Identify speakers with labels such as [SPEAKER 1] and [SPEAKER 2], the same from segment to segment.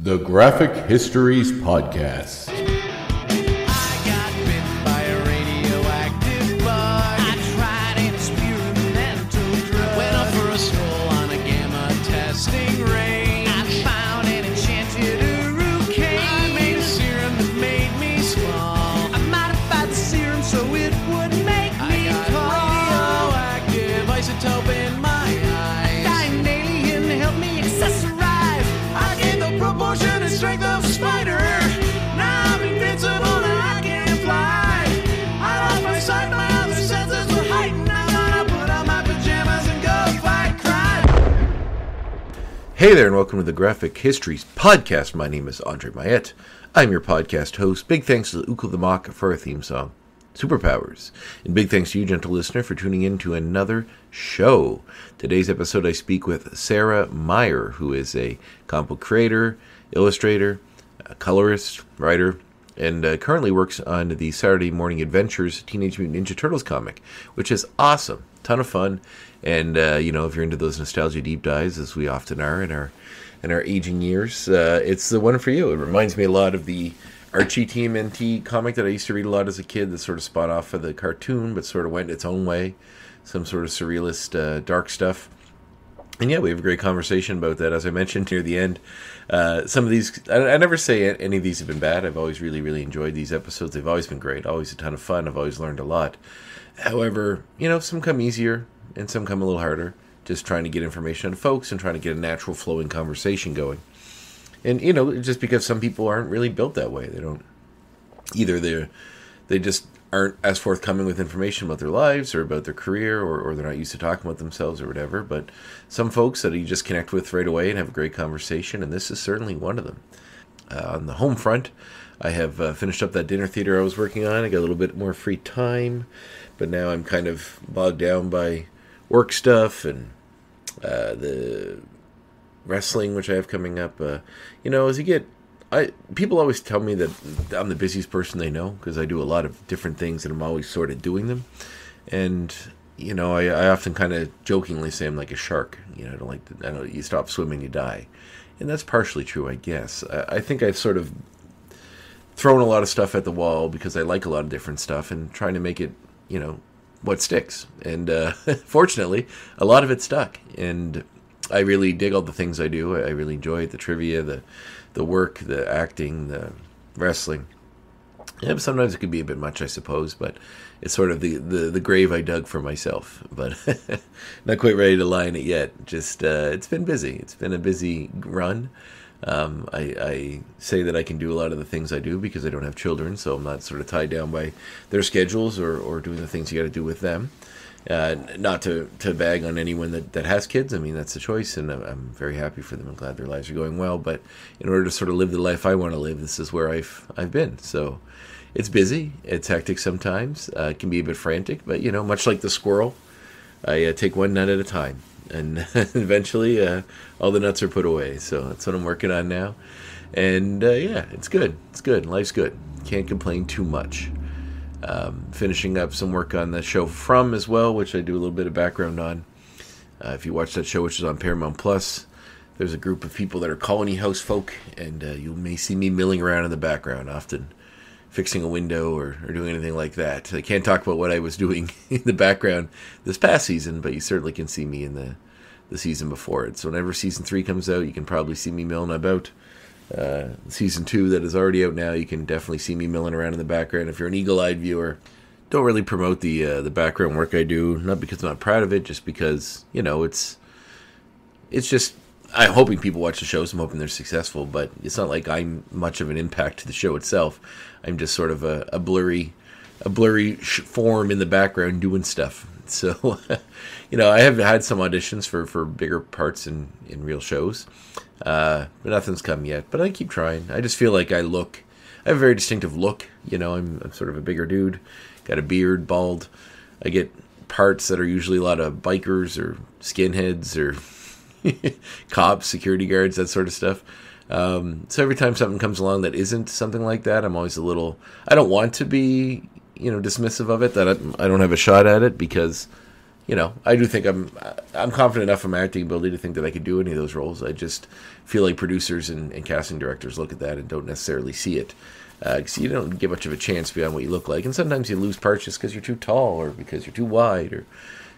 [SPEAKER 1] The Graphic Histories Podcast.
[SPEAKER 2] I got bit by a radioactive bug. I tried an experimental drug. Went up for a stroll on a gamma testing range. I found an enchanted urucane. I made a serum that made me small. I modified the serum so it would make me tall. Radioactive isotope in my eyes. A dying alien helped me accessorize. I gained the proportion and strength of a spider. Now I'm invincible and I can fly. I lost my sight, my other senses were heightened. I'm gonna put on my pajamas and go fight crime.
[SPEAKER 3] Hey there, and welcome to the Graphic Histories Podcast. My name is Andre Mayette. I'm your podcast host. Big thanks to Ukul the Mock for our theme song, Superpowers. And big thanks to you, gentle listener, for tuning in to another show. Today's episode, I speak with Sarah Myer, who is a comic book creator, illustrator, colorist, writer, and currently works on the Saturday Morning Adventures Teenage Mutant Ninja Turtles comic, which is awesome. Ton of fun. And, if you're into those nostalgia deep dives, as we often are in our aging years, it's the one for you. It reminds me a lot of the Archie TMNT comic that I used to read a lot as a kid that sort of spun off of the cartoon, but sort of went its own way. Some sort of surrealist, dark stuff. And yeah, we have a great conversation about that. As I mentioned near the end, some of these, I never say any of these have been bad. I've always really, really enjoyed these episodes. They've always been great, always a ton of fun. I've always learned a lot. However, some come easier and some come a little harder. Just trying to get information on folks and trying to get a natural flowing conversation going. And, just because some people aren't really built that way. They don't, either they just aren't as forthcoming with information about their lives or about their career, or they're not used to talking about themselves or whatever. But some folks that you just connect with right away and have a great conversation, and this is certainly one of them. On the home front, I have finished up that dinner theater I was working on. I got a little bit more free time, but now I'm kind of bogged down by work stuff and the wrestling, which I have coming up. As you get, people always tell me that I'm the busiest person they know because I do a lot of different things and I'm always sort of doing them. And I often kind of jokingly say I'm like a shark. I don't. You stop swimming, you die, and that's partially true, I guess. I think I've sort of thrown a lot of stuff at the wall because I like a lot of different stuff and trying to make it, what sticks. And fortunately, a lot of it stuck. And I really dig all the things I do. I really enjoy it, the trivia, the work, the acting, the wrestling. Yeah, but sometimes it can be a bit much, I suppose, but it's sort of the grave I dug for myself. But not quite ready to lie in it yet. Just, it's been busy. It's been a busy run. I say that I can do a lot of the things I do because I don't have children, so I'm not sort of tied down by their schedules or doing the things you got to do with them. Not to bag on anyone that has kids. I mean, that's a choice, and I'm very happy for them. I'm glad their lives are going well. But in order to sort of live the life I want to live, this is where I've been. So it's busy. It's hectic sometimes. It can be a bit frantic, but much like the squirrel, I take one nut at a time, and eventually all the nuts are put away. So that's what I'm working on now. And it's good. It's good. Life's good. Can't complain too much. Finishing up some work on the show From as well, which I do a little bit of background on. If you watch that show, which is on Paramount Plus, there's a group of people that are colony house folk, and you may see me milling around in the background, often fixing a window or doing anything like that. I can't talk about what I was doing in the background this past season, but you certainly can see me in the season before it. So whenever season 3 comes out, you can probably see me milling about. Season 2 that is already out now, you can definitely see me milling around in the background if you're an eagle-eyed viewer. Don't really promote the background work I do, not because I'm not proud of it, just because it's just, I'm hoping people watch the shows. I'm hoping they're successful, but it's not like I'm much of an impact to the show itself. I'm just sort of a blurry form in the background doing stuff. So I have had some auditions for bigger parts in real shows. But nothing's come yet. But I keep trying. I just feel like I have a very distinctive look. I'm sort of a bigger dude, got a beard, bald. I get parts that are usually a lot of bikers or skinheads or cops, security guards, that sort of stuff. So every time something comes along that isn't something like that, I'm always I don't want to be, dismissive of it, that I don't have a shot at it because, I do think I'm confident enough in my acting ability to think that I could do any of those roles. I just feel like producers and casting directors look at that and don't necessarily see it. Because you don't get much of a chance beyond what you look like. And sometimes you lose parts just because you're too tall or because you're too wide or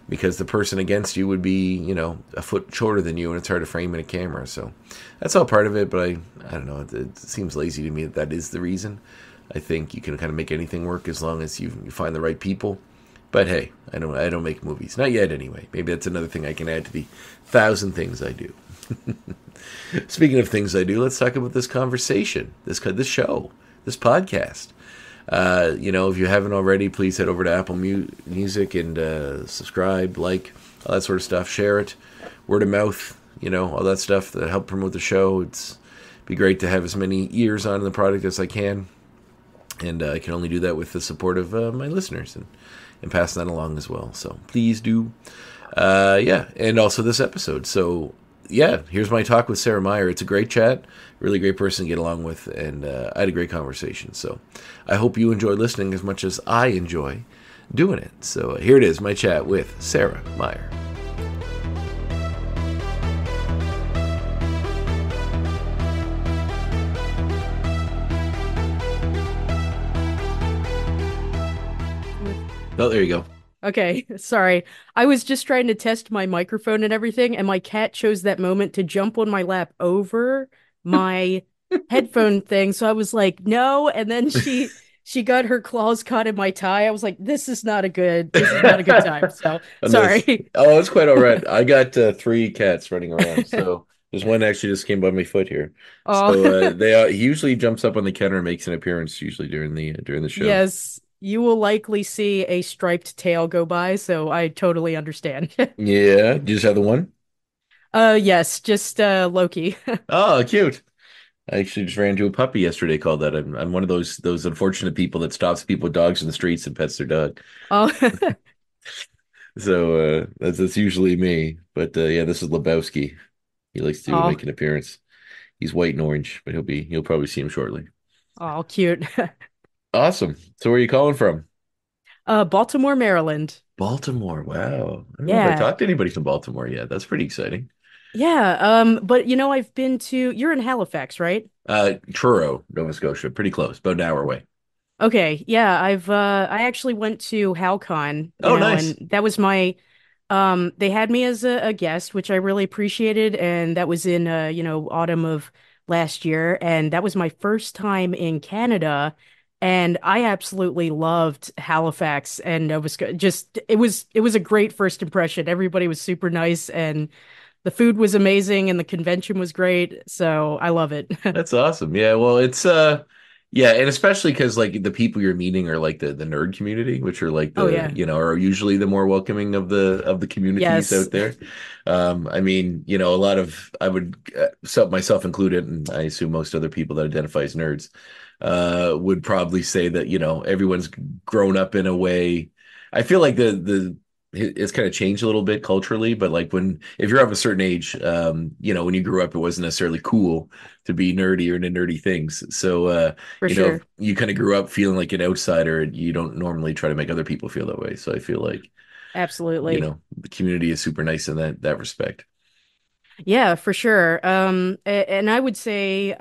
[SPEAKER 3] because the person against you would be, a foot shorter than you and it's hard to frame in a camera. So that's all part of it, but I don't know. It seems lazy to me that is the reason. I think you can kind of make anything work as long as you find the right people. But hey, I don't make movies. Not yet anyway. Maybe that's another thing I can add to the 1,000 things I do. Speaking of things I do, let's talk about this conversation, this show, this podcast. If you haven't already, please head over to Apple Music and subscribe, like, all that sort of stuff. Share it, word of mouth, all that stuff that help promote the show. It'd be great to have as many ears on the product as I can. And I can only do that with the support of my listeners and pass that along as well. So please do. And also this episode. So, here's my talk with Sarah Myer. It's a great chat. Really great person to get along with. And I had a great conversation. So I hope you enjoy listening as much as I enjoy doing it. So here it is, my chat with Sarah Myer. Oh, there you go.
[SPEAKER 4] Okay, sorry. I was just trying to test my microphone and everything, and my cat chose that moment to jump on my lap over my headphone thing. So I was like, no, and then she got her claws caught in my tie. I was like, this is not a good time. So sorry.
[SPEAKER 3] Oh, it's quite all right. I got 3 cats running around, so there's one actually just came by my foot here.
[SPEAKER 4] Oh.
[SPEAKER 3] So he usually jumps up on the counter and makes an appearance usually during the show.
[SPEAKER 4] Yes. You will likely see a striped tail go by, so I totally understand.
[SPEAKER 3] Yeah, you just have the one?
[SPEAKER 4] Yes, just Loki.
[SPEAKER 3] Oh, cute. I actually just ran into a puppy yesterday called that. I'm one of those unfortunate people that stops people with dogs in the streets and pets their dog.
[SPEAKER 4] Oh,
[SPEAKER 3] So that's usually me. But this is Lebowski. He likes to make an appearance. He's white and orange, but you'll probably see him shortly.
[SPEAKER 4] oh, cute.
[SPEAKER 3] Awesome. So where are you calling from?
[SPEAKER 4] Baltimore, Maryland.
[SPEAKER 3] Baltimore. Wow. I don't know if I
[SPEAKER 4] Yeah.
[SPEAKER 3] talked to anybody from Baltimore yet. That's pretty exciting.
[SPEAKER 4] Yeah, but I've been you're in Halifax, right?
[SPEAKER 3] Truro, Nova Scotia. Pretty close. About an hour away.
[SPEAKER 4] Okay, yeah, I actually went to HalCon,
[SPEAKER 3] Oh, nice.
[SPEAKER 4] and that was my they had me as a guest, which I really appreciated, and that was in autumn of last year, and that was my first time in Canada, and I absolutely loved Halifax and Nova Scotia. Just it was a great first impression. Everybody was super nice, and the food was amazing, and the convention was great, so I love it.
[SPEAKER 3] That's awesome. Yeah, well, it's and especially because like the people you're meeting are like the nerd community, which are like
[SPEAKER 4] Oh yeah.
[SPEAKER 3] are usually the more welcoming of the communities
[SPEAKER 4] Yes.
[SPEAKER 3] out there. A lot of I would myself included, and I assume most other people that identify as nerds would probably say that everyone's grown up in a way. I feel like it's kind of changed a little bit culturally, but like if you're of a certain age, when you grew up, it wasn't necessarily cool to be nerdy or into nerdy things. So,
[SPEAKER 4] For sure.
[SPEAKER 3] you kind of grew up feeling like an outsider, and you don't normally try to make other people feel that way. So I feel like,
[SPEAKER 4] Absolutely.
[SPEAKER 3] the community is super nice in that respect.
[SPEAKER 4] Yeah, for sure. And I would say,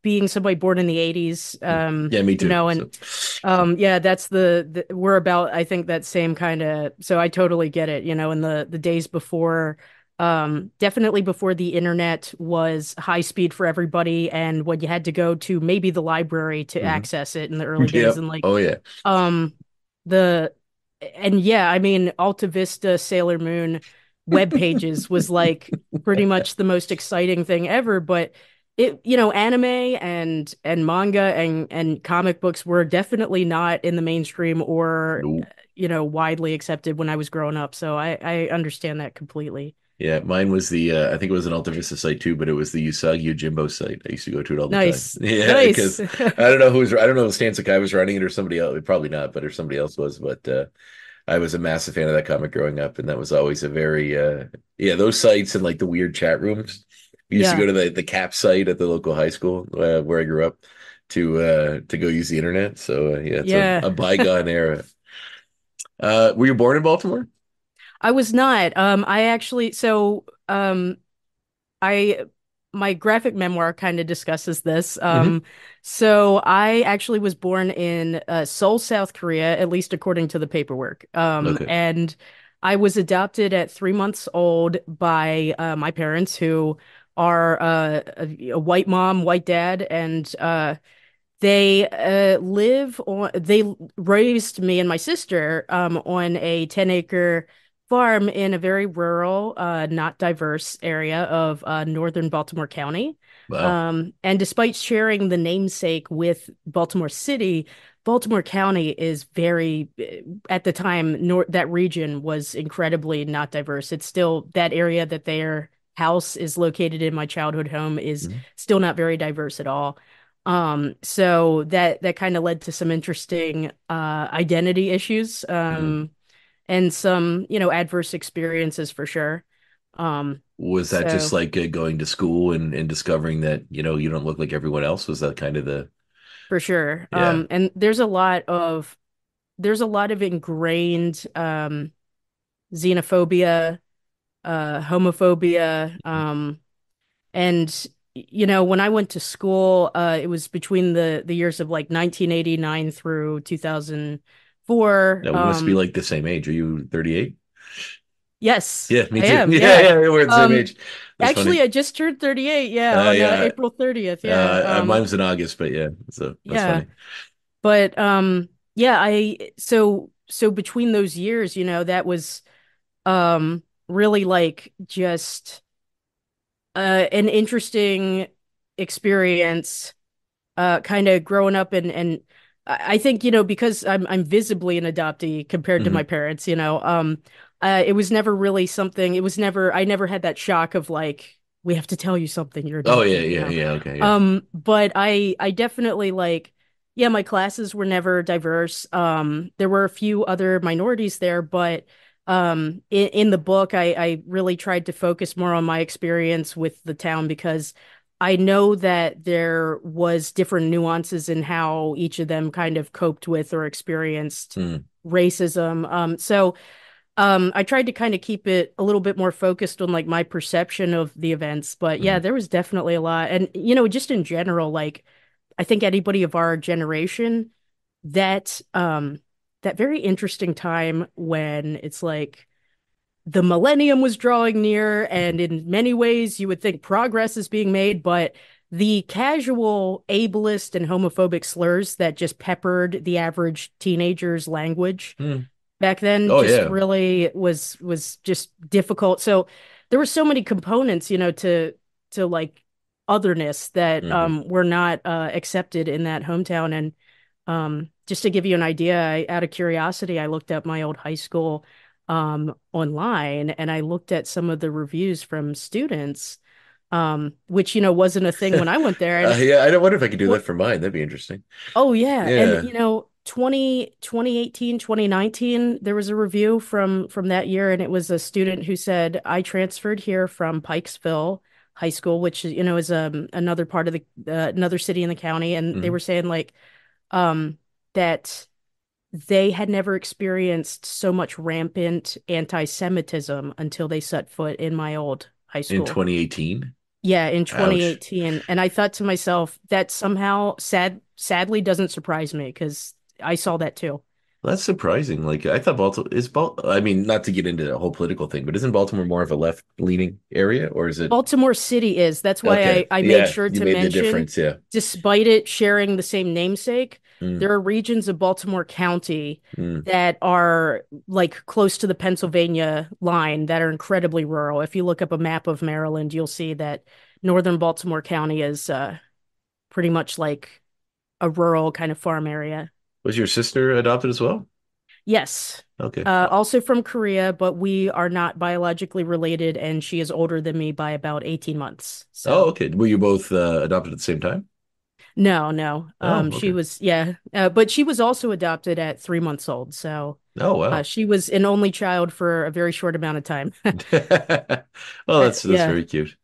[SPEAKER 4] being somebody born in the 80s,
[SPEAKER 3] Yeah, me too.
[SPEAKER 4] and yeah, that's we're about, I think, that same kind of, so I totally get it, in the days before, definitely before the internet was high speed for everybody, and when you had to go to maybe the library to
[SPEAKER 3] Mhm.
[SPEAKER 4] access it in the early days,
[SPEAKER 3] Yep.
[SPEAKER 4] and like,
[SPEAKER 3] Oh yeah.
[SPEAKER 4] um, the, and yeah, I mean, Alta Vista, Sailor Moon web pages was like pretty much the most exciting thing ever. But anime and manga and comic books were definitely not in the mainstream or,
[SPEAKER 3] Nope.
[SPEAKER 4] widely accepted when I was growing up. So I understand that completely.
[SPEAKER 3] Yeah, mine was I think it was an Alta Vista site too, but it was the Usagi Yojimbo site. I used to go to it all the time.
[SPEAKER 4] Nice.
[SPEAKER 3] Yeah,
[SPEAKER 4] Nice.
[SPEAKER 3] because I don't know I don't know if Stan Sakai was running it or somebody else. Probably not, but or somebody else was. But I was a massive fan of that comic growing up, and that was always a very those sites and like the weird chat rooms. We used to
[SPEAKER 4] Yeah.
[SPEAKER 3] go to the CAP site at the local high school where I grew up to go use the internet. So it's
[SPEAKER 4] Yeah.
[SPEAKER 3] a bygone era. Were you born in Baltimore?
[SPEAKER 4] I was not. I actually, I my graphic memoir kind of discusses this.
[SPEAKER 3] Hmm.
[SPEAKER 4] So I actually was born in Seoul, South Korea, at least according to the paperwork.
[SPEAKER 3] Okay.
[SPEAKER 4] And I was adopted at 3 months old by my parents, who are a white mom, white dad, and they raised me and my sister on a 10-acre farm in a very rural, not diverse area of northern Baltimore County.
[SPEAKER 3] Wow.
[SPEAKER 4] And despite sharing the namesake with Baltimore City, Baltimore County is very, at the time, that region was incredibly not diverse. It's still that area that their house is located in, my childhood home, is
[SPEAKER 3] Mhm.
[SPEAKER 4] still not very diverse at all. So that kind of led to some interesting identity issues,
[SPEAKER 3] Mhm.
[SPEAKER 4] and some, adverse experiences for sure. Um,
[SPEAKER 3] Was that just
[SPEAKER 4] so
[SPEAKER 3] like going to school and discovering that, you don't look like everyone else? Was that kind of
[SPEAKER 4] for sure.
[SPEAKER 3] yeah.
[SPEAKER 4] And there's a lot of ingrained xenophobia, homophobia, and when I went to school, it was between the years of like 1989 through 2004.
[SPEAKER 3] No, we must be like the same age. Are you 38?
[SPEAKER 4] Yes,
[SPEAKER 3] Yeah, me
[SPEAKER 4] I
[SPEAKER 3] too.
[SPEAKER 4] am.
[SPEAKER 3] Yeah,
[SPEAKER 4] Yeah.
[SPEAKER 3] yeah, we're the same
[SPEAKER 4] Um,
[SPEAKER 3] age. That's
[SPEAKER 4] Actually,
[SPEAKER 3] funny.
[SPEAKER 4] I just turned 38. Yeah, on
[SPEAKER 3] Yeah,
[SPEAKER 4] April 30th. Yeah.
[SPEAKER 3] mine was in August, but yeah, so that's
[SPEAKER 4] Yeah.
[SPEAKER 3] funny.
[SPEAKER 4] But yeah, so between those years, that was really like just an interesting experience, kind of growing up, and I think, because I'm visibly an adoptee compared to my
[SPEAKER 3] Hmm.
[SPEAKER 4] parents, it was never really something. It was never I never had that shock of like, we have to tell you something, you're
[SPEAKER 3] Oh yeah,
[SPEAKER 4] adopted.
[SPEAKER 3] yeah, yeah. Okay, yeah.
[SPEAKER 4] But I definitely like, yeah, my classes were never diverse. There were a few other minorities there, but in the book, I really tried to focus more on my experience with the town, because I know that there was different nuances in how each of them kind of coped with or experienced
[SPEAKER 3] Mm,
[SPEAKER 4] racism. I tried to kind of keep it a little bit more focused on like my perception of the events, but yeah,
[SPEAKER 3] mm.
[SPEAKER 4] there was definitely a lot. And just in general, like, I think anybody of our generation, that very interesting time when it's like the millennium was drawing near, and in many ways you would think progress is being made, but the casual ableist and homophobic slurs that just peppered the average teenager's language
[SPEAKER 3] Mm.
[SPEAKER 4] back then
[SPEAKER 3] Oh
[SPEAKER 4] just
[SPEAKER 3] yeah.
[SPEAKER 4] really was just difficult. So there were so many components, to like otherness that
[SPEAKER 3] Hmm.
[SPEAKER 4] were not accepted in that hometown. And just to give you an idea, out of curiosity, I looked up my old high school online, and I looked at some of the reviews from students, which wasn't a thing when I went there. And
[SPEAKER 3] Yeah, I don't wonder if I could do that
[SPEAKER 4] what
[SPEAKER 3] for mine. That'd be interesting.
[SPEAKER 4] Oh yeah. And
[SPEAKER 3] Yeah.
[SPEAKER 4] 2018, 2019, there was a review from that year, and it was a student who said, I transferred here from Pikesville High School, which is another part of the another city in the county, and they
[SPEAKER 3] Hmm.
[SPEAKER 4] were saying like um that they had never experienced so much rampant anti-Semitism until they set foot in my old high
[SPEAKER 3] In
[SPEAKER 4] school.
[SPEAKER 3] 2018.
[SPEAKER 4] Yeah, in
[SPEAKER 3] Ouch.
[SPEAKER 4] 2018. And I thought to myself, that somehow sadly doesn't surprise me, because I saw that too.
[SPEAKER 3] That's surprising. Like I thought I mean, not to get into the whole political thing, but isn't Baltimore more of a left-leaning area, or is it
[SPEAKER 4] Baltimore City is. That's why
[SPEAKER 3] okay?
[SPEAKER 4] I made
[SPEAKER 3] Yeah,
[SPEAKER 4] sure
[SPEAKER 3] you
[SPEAKER 4] to
[SPEAKER 3] made the
[SPEAKER 4] mention,
[SPEAKER 3] difference, yeah.
[SPEAKER 4] despite it sharing the same namesake,
[SPEAKER 3] Mm,
[SPEAKER 4] there are regions of Baltimore County
[SPEAKER 3] mm.
[SPEAKER 4] that are like close to the Pennsylvania line that are incredibly rural. If you look up a map of Maryland, you'll see that northern Baltimore County is pretty much like a rural kind of farm area.
[SPEAKER 3] Was your sister adopted as well?
[SPEAKER 4] Yes.
[SPEAKER 3] Okay.
[SPEAKER 4] Also from Korea, but we are not biologically related, and she is older than me by about 18 months.
[SPEAKER 3] Oh,
[SPEAKER 4] So,
[SPEAKER 3] okay. Were you both adopted at the same time?
[SPEAKER 4] no, no.
[SPEAKER 3] Oh,
[SPEAKER 4] She
[SPEAKER 3] okay.
[SPEAKER 4] was, yeah. But she was also adopted at 3 months old. So,
[SPEAKER 3] Oh, wow.
[SPEAKER 4] she was an only child for a very short amount of time.
[SPEAKER 3] Oh, that's
[SPEAKER 4] Yeah,
[SPEAKER 3] very cute.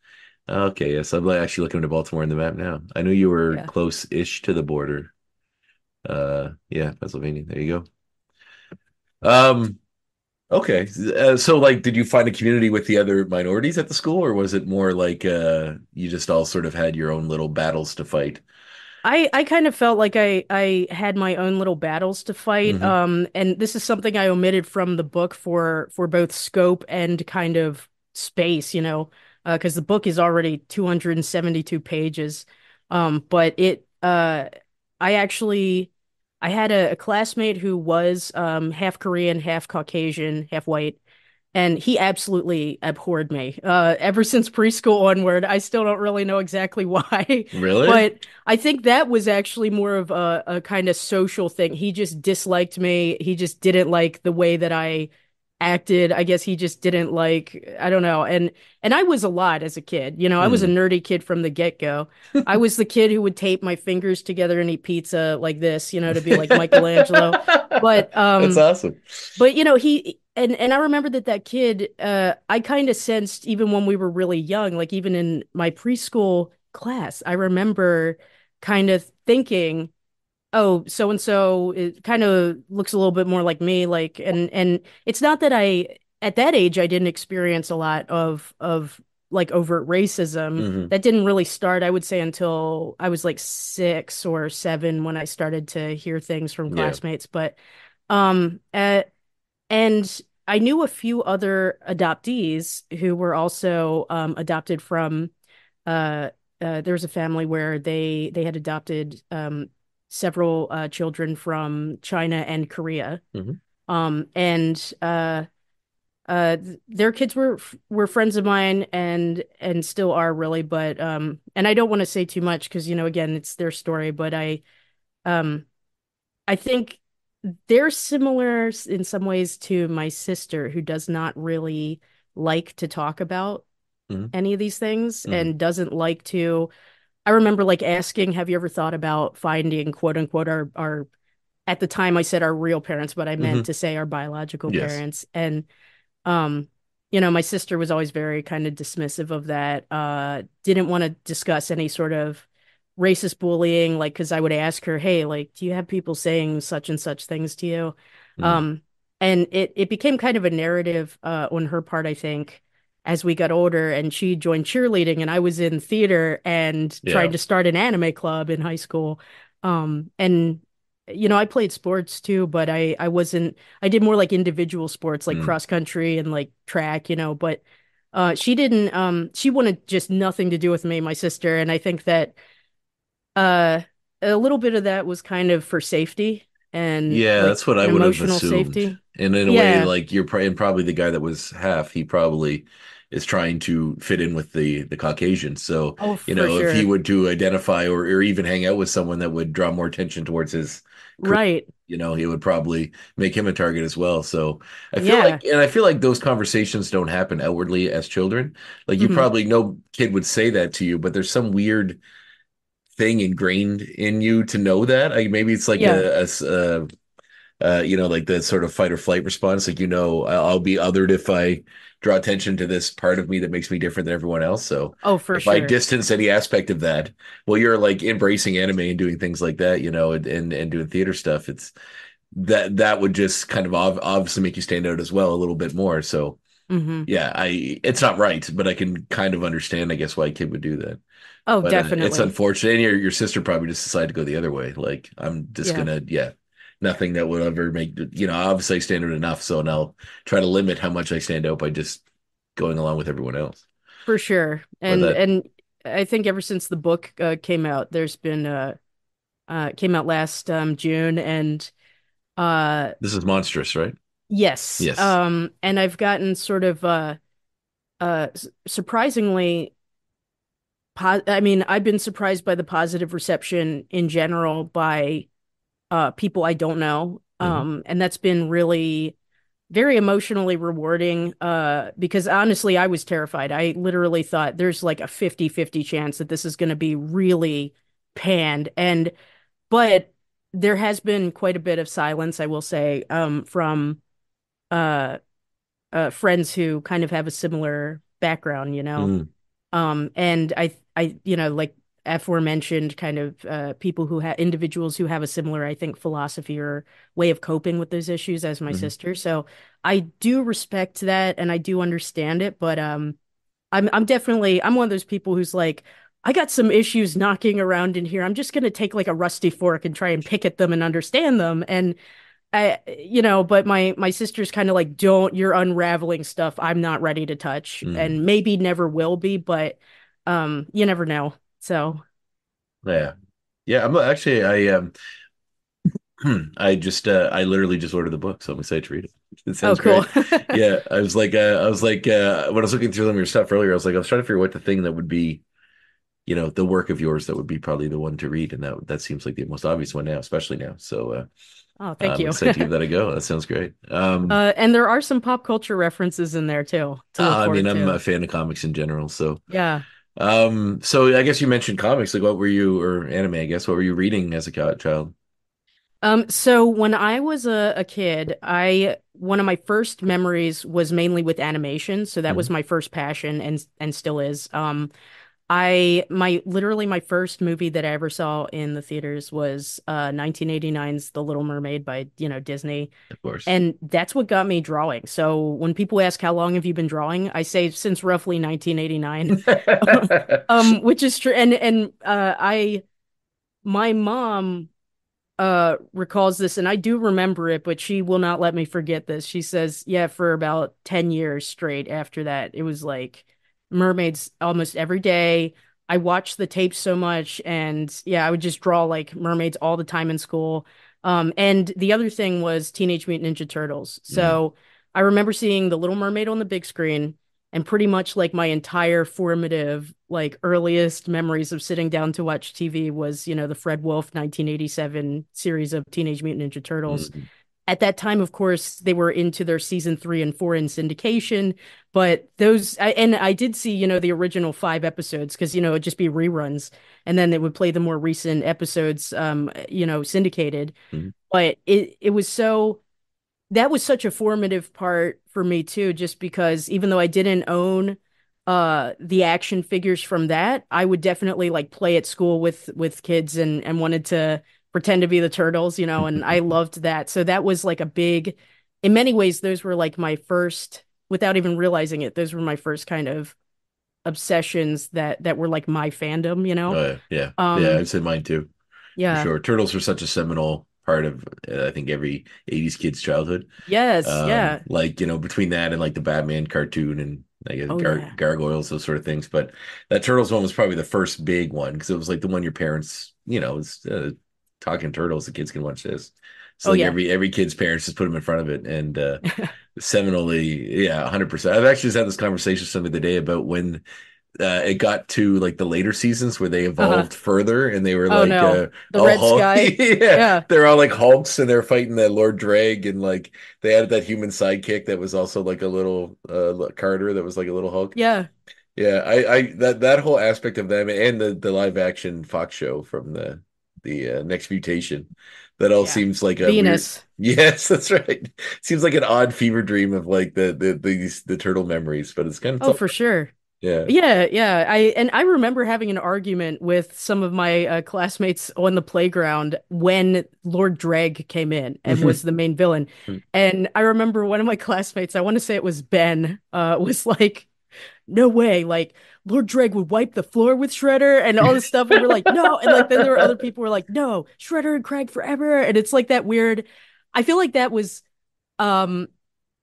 [SPEAKER 3] Okay, yes, I'm like actually looking at Baltimore in the map now. I knew you were
[SPEAKER 4] yeah.
[SPEAKER 3] close-ish to the border. Yeah, Pennsylvania. There you go. Um, Okay. So like, did you find a community with the other minorities at the school, or was it more like you just all sort of had your own little battles to fight?
[SPEAKER 4] I kind of felt like I had my own little battles to fight.
[SPEAKER 3] Hmm.
[SPEAKER 4] And this is something I omitted from the book for both scope and kind of space, because the book is already 272 pages. But I actually I had a classmate who was half Korean, half Caucasian, half white. And he absolutely abhorred me. Ever since preschool onward, I still don't really know exactly why,
[SPEAKER 3] Really?
[SPEAKER 4] but I think that was actually more of a kind of social thing. He just disliked me. He just didn't like the way that I acted. I guess he just didn't like, I don't know. And I was a lot as a kid. I was a
[SPEAKER 3] Hmm.
[SPEAKER 4] nerdy kid from the get-go. I was the kid who would tape my fingers together and eat pizza like this, to be like Michelangelo. But
[SPEAKER 3] That's awesome.
[SPEAKER 4] he and I remember that kid, I kind of sensed even when we were really young, like even in my preschool class, I remember kind of thinking, oh, so and so it kind of looks a little bit more like me, like and it's not that I at that age I didn't experience a lot of like overt racism.
[SPEAKER 3] Hmm.
[SPEAKER 4] That didn't really start, I would say, until I was like 6 or 7 when I started to hear things from
[SPEAKER 3] Yeah.
[SPEAKER 4] classmates. But um, uh, and I knew a few other adoptees who were also adopted from uh, there was a family where they had adopted several children from China and Korea.
[SPEAKER 3] Hmm.
[SPEAKER 4] And their kids were friends of mine and still are really, but and I don't want to say too much because again it's their story, but um I think they're similar in some ways to my sister, who does not really like to talk about
[SPEAKER 3] Hmm.
[SPEAKER 4] any of these things
[SPEAKER 3] Hmm.
[SPEAKER 4] and doesn't like to. I remember like asking, have you ever thought about finding quote unquote our at the time I said our real parents, but I meant
[SPEAKER 3] Hmm.
[SPEAKER 4] to say our biological
[SPEAKER 3] Yes.
[SPEAKER 4] parents. And um, my sister was always very kind of dismissive of that. Didn't want to discuss any sort of racist bullying, like, because I would ask her, hey, like, do you have people saying such and such things to you?
[SPEAKER 3] Mm.
[SPEAKER 4] Um, and it became kind of a narrative on her part, I think, as we got older, and she joined cheerleading, and I was in theater and
[SPEAKER 3] Yeah.
[SPEAKER 4] trying to start an anime club in high school. And I played sports too, but I wasn't I did more like individual sports like
[SPEAKER 3] Mm.
[SPEAKER 4] cross country and like track, but she didn't she wanted just nothing to do with me, my sister, and I think that uh a little bit of that was kind of for safety and
[SPEAKER 3] Yeah,
[SPEAKER 4] like
[SPEAKER 3] that's what I
[SPEAKER 4] an
[SPEAKER 3] would have
[SPEAKER 4] emotional
[SPEAKER 3] assumed.
[SPEAKER 4] safety.
[SPEAKER 3] And in a way,
[SPEAKER 4] Yeah.
[SPEAKER 3] like and probably the guy that was half, he probably is trying to fit in with the Caucasian. So,
[SPEAKER 4] Oh, for
[SPEAKER 3] if he
[SPEAKER 4] sure.
[SPEAKER 3] were to identify or even hang out with someone that would draw more attention towards his career,
[SPEAKER 4] Right.
[SPEAKER 3] he would probably make him a target as well. So
[SPEAKER 4] Yeah.
[SPEAKER 3] I feel like those conversations don't happen outwardly as children. Like you
[SPEAKER 4] Hmm.
[SPEAKER 3] probably, no kid would say that to you, but there's some weird thing ingrained in you to know that. Like maybe it's like
[SPEAKER 4] Yeah.
[SPEAKER 3] like the sort of fight or flight response. Like, I'll be othered if I draw attention to this part of me that makes me different than everyone else. So
[SPEAKER 4] Oh, for
[SPEAKER 3] if I
[SPEAKER 4] sure.
[SPEAKER 3] distance any aspect of that, well, you're like embracing anime and doing things like that, and doing theater stuff. It's that would just kind of obviously make you stand out as well a little bit more. So
[SPEAKER 4] Hmm.
[SPEAKER 3] yeah, it's not right, but I can kind of understand, I guess, why a kid would do that.
[SPEAKER 4] Oh,
[SPEAKER 3] But it's
[SPEAKER 4] definitely.
[SPEAKER 3] unfortunate. And your sister probably just decided to go the other way. Like, I'm just
[SPEAKER 4] Yeah.
[SPEAKER 3] gonna, yeah, nothing that would ever make, obviously I stand out enough. So now try to limit how much I stand out by just going along with everyone else.
[SPEAKER 4] For sure.
[SPEAKER 3] But
[SPEAKER 4] And I think ever since the book came out, there's been came out last June, and uh
[SPEAKER 3] this is monstrous, right?
[SPEAKER 4] yes,
[SPEAKER 3] Yes.
[SPEAKER 4] and I've gotten sort of surprisingly I mean, I've been surprised by the positive reception in general by people I don't know.
[SPEAKER 3] Hmm.
[SPEAKER 4] And that's been really very emotionally rewarding because honestly I was terrified. I literally thought there's like a 50-50 chance that this is going to be really panned, and but there has been quite a bit of silence, I will say, from uh, friends who kind of have a similar background.
[SPEAKER 3] Mm.
[SPEAKER 4] And I, like aforementioned kind of people who have individuals who have a similar, I think, philosophy or way of coping with those issues as my
[SPEAKER 3] Hmm.
[SPEAKER 4] sister. So I do respect that and I do understand it, but I'm definitely I'm one of those people who's like, I got some issues knocking around in here. I'm just gonna take like a rusty fork and try and pick at them and understand them. And but my sister's kind of like, don't, you're unraveling stuff I'm not ready to touch
[SPEAKER 3] Hmm.
[SPEAKER 4] and maybe never will be, but you never know. So,
[SPEAKER 3] Yeah. Yeah, I'm actually I literally just ordered the book, so I'm excited to read it. It
[SPEAKER 4] oh,
[SPEAKER 3] sounds
[SPEAKER 4] cool.
[SPEAKER 3] great. Yeah, when I was looking through some of your stuff earlier, I was trying to figure what the thing that would be, the work of yours that would be probably the one to read, and that seems like the most obvious one now, especially now. So
[SPEAKER 4] Oh, thank
[SPEAKER 3] I'm
[SPEAKER 4] you.
[SPEAKER 3] excited to give that a go. That sounds great.
[SPEAKER 4] And there are some pop culture references in there too to look
[SPEAKER 3] I mean,
[SPEAKER 4] forward
[SPEAKER 3] I'm
[SPEAKER 4] to.
[SPEAKER 3] a fan of comics in general, so
[SPEAKER 4] Yeah.
[SPEAKER 3] so I guess you mentioned comics. Like, what were you, or anime? I guess what were you reading as a child?
[SPEAKER 4] So when I was a kid, I one of my first memories was mainly with animation. So that was
[SPEAKER 3] Hmm.
[SPEAKER 4] my first passion and still is. I my literally my first movie that I ever saw in the theaters was 1989's The Little Mermaid by, Disney.
[SPEAKER 3] Of course.
[SPEAKER 4] And that's what got me drawing. So when people ask how long have you been drawing, I say since roughly 1989. Which is true. And I my mom recalls this and I do remember it, but she will not let me forget this. She says, yeah, for about 10 years straight after that, it was like mermaids almost every day. I watched the tapes so much and yeah, I would just draw like mermaids all the time in school. And the other thing was Teenage Mutant Ninja Turtles.
[SPEAKER 3] Mm.
[SPEAKER 4] So I remember seeing The Little Mermaid on the big screen and pretty much like my entire formative, like earliest memories of sitting down to watch TV was, the Fred Wolf 1987 series of Teenage Mutant Ninja Turtles.
[SPEAKER 3] Mm.
[SPEAKER 4] At that time, of course, they were into their season 3 and 4 in syndication, but and I did see, the original 5 episodes because, it'd just be reruns and then they would play the more recent episodes, syndicated.
[SPEAKER 3] Mm.
[SPEAKER 4] But it was that was such a formative part for me too, just because even though I didn't own the action figures from that, I would definitely like play at school with kids and wanted to pretend to be the turtles, and I loved that. So that was like a big, in many ways, those were like my first, without even realizing it, those were my first kind of obsessions that were like my fandom.
[SPEAKER 3] Oh yeah, yeah, yeah.
[SPEAKER 4] Um,
[SPEAKER 3] I'd say mine too, for
[SPEAKER 4] yeah.
[SPEAKER 3] sure. Turtles were such a seminal part of I think every '80s kid's childhood.
[SPEAKER 4] Yes, yeah.
[SPEAKER 3] Like between that and like the Batman cartoon and I guess
[SPEAKER 4] Oh yeah.
[SPEAKER 3] gargoyles, those sort of things. But that Turtles one was probably the first big one because it was like the one your parents, was talking turtles. The kids can watch this. So
[SPEAKER 4] Oh
[SPEAKER 3] like
[SPEAKER 4] yeah.
[SPEAKER 3] every kid's parents just put them in front of it and seminally, yeah, 100%. I've actually just had this conversation some the other day about when it got to like the later seasons where they
[SPEAKER 4] Uh-huh.
[SPEAKER 3] evolved further and they were
[SPEAKER 4] Oh
[SPEAKER 3] like
[SPEAKER 4] no. The
[SPEAKER 3] all
[SPEAKER 4] Red
[SPEAKER 3] Hulk.
[SPEAKER 4] Sky.
[SPEAKER 3] Yeah,
[SPEAKER 4] Yeah.
[SPEAKER 3] they're all like Hulks and they're fighting that Lord Drag and like they added that human sidekick that was also like a little Carter that was like a little Hulk.
[SPEAKER 4] Yeah.
[SPEAKER 3] Yeah, I that whole aspect of them and the live action Fox show from the Next Mutation, that all
[SPEAKER 4] Yeah.
[SPEAKER 3] seems like a weird.
[SPEAKER 4] Venus.
[SPEAKER 3] Yes, that's right. Seems like an odd fever dream of like the turtle memories, but it's
[SPEAKER 4] Oh,
[SPEAKER 3] all
[SPEAKER 4] for sure.
[SPEAKER 3] yeah.
[SPEAKER 4] Yeah, yeah. I remember having an argument with some of my classmates on the playground when Lord Dreg came in and was the main villain. And I remember one of my classmates, I want to say it was Ben, was like, no way, like Lord Dreg would wipe the floor with Shredder and all this stuff. And we're like, no. And like then there were other people who were like, no, Shredder and Craig forever. And it's like that weird. I feel like that was um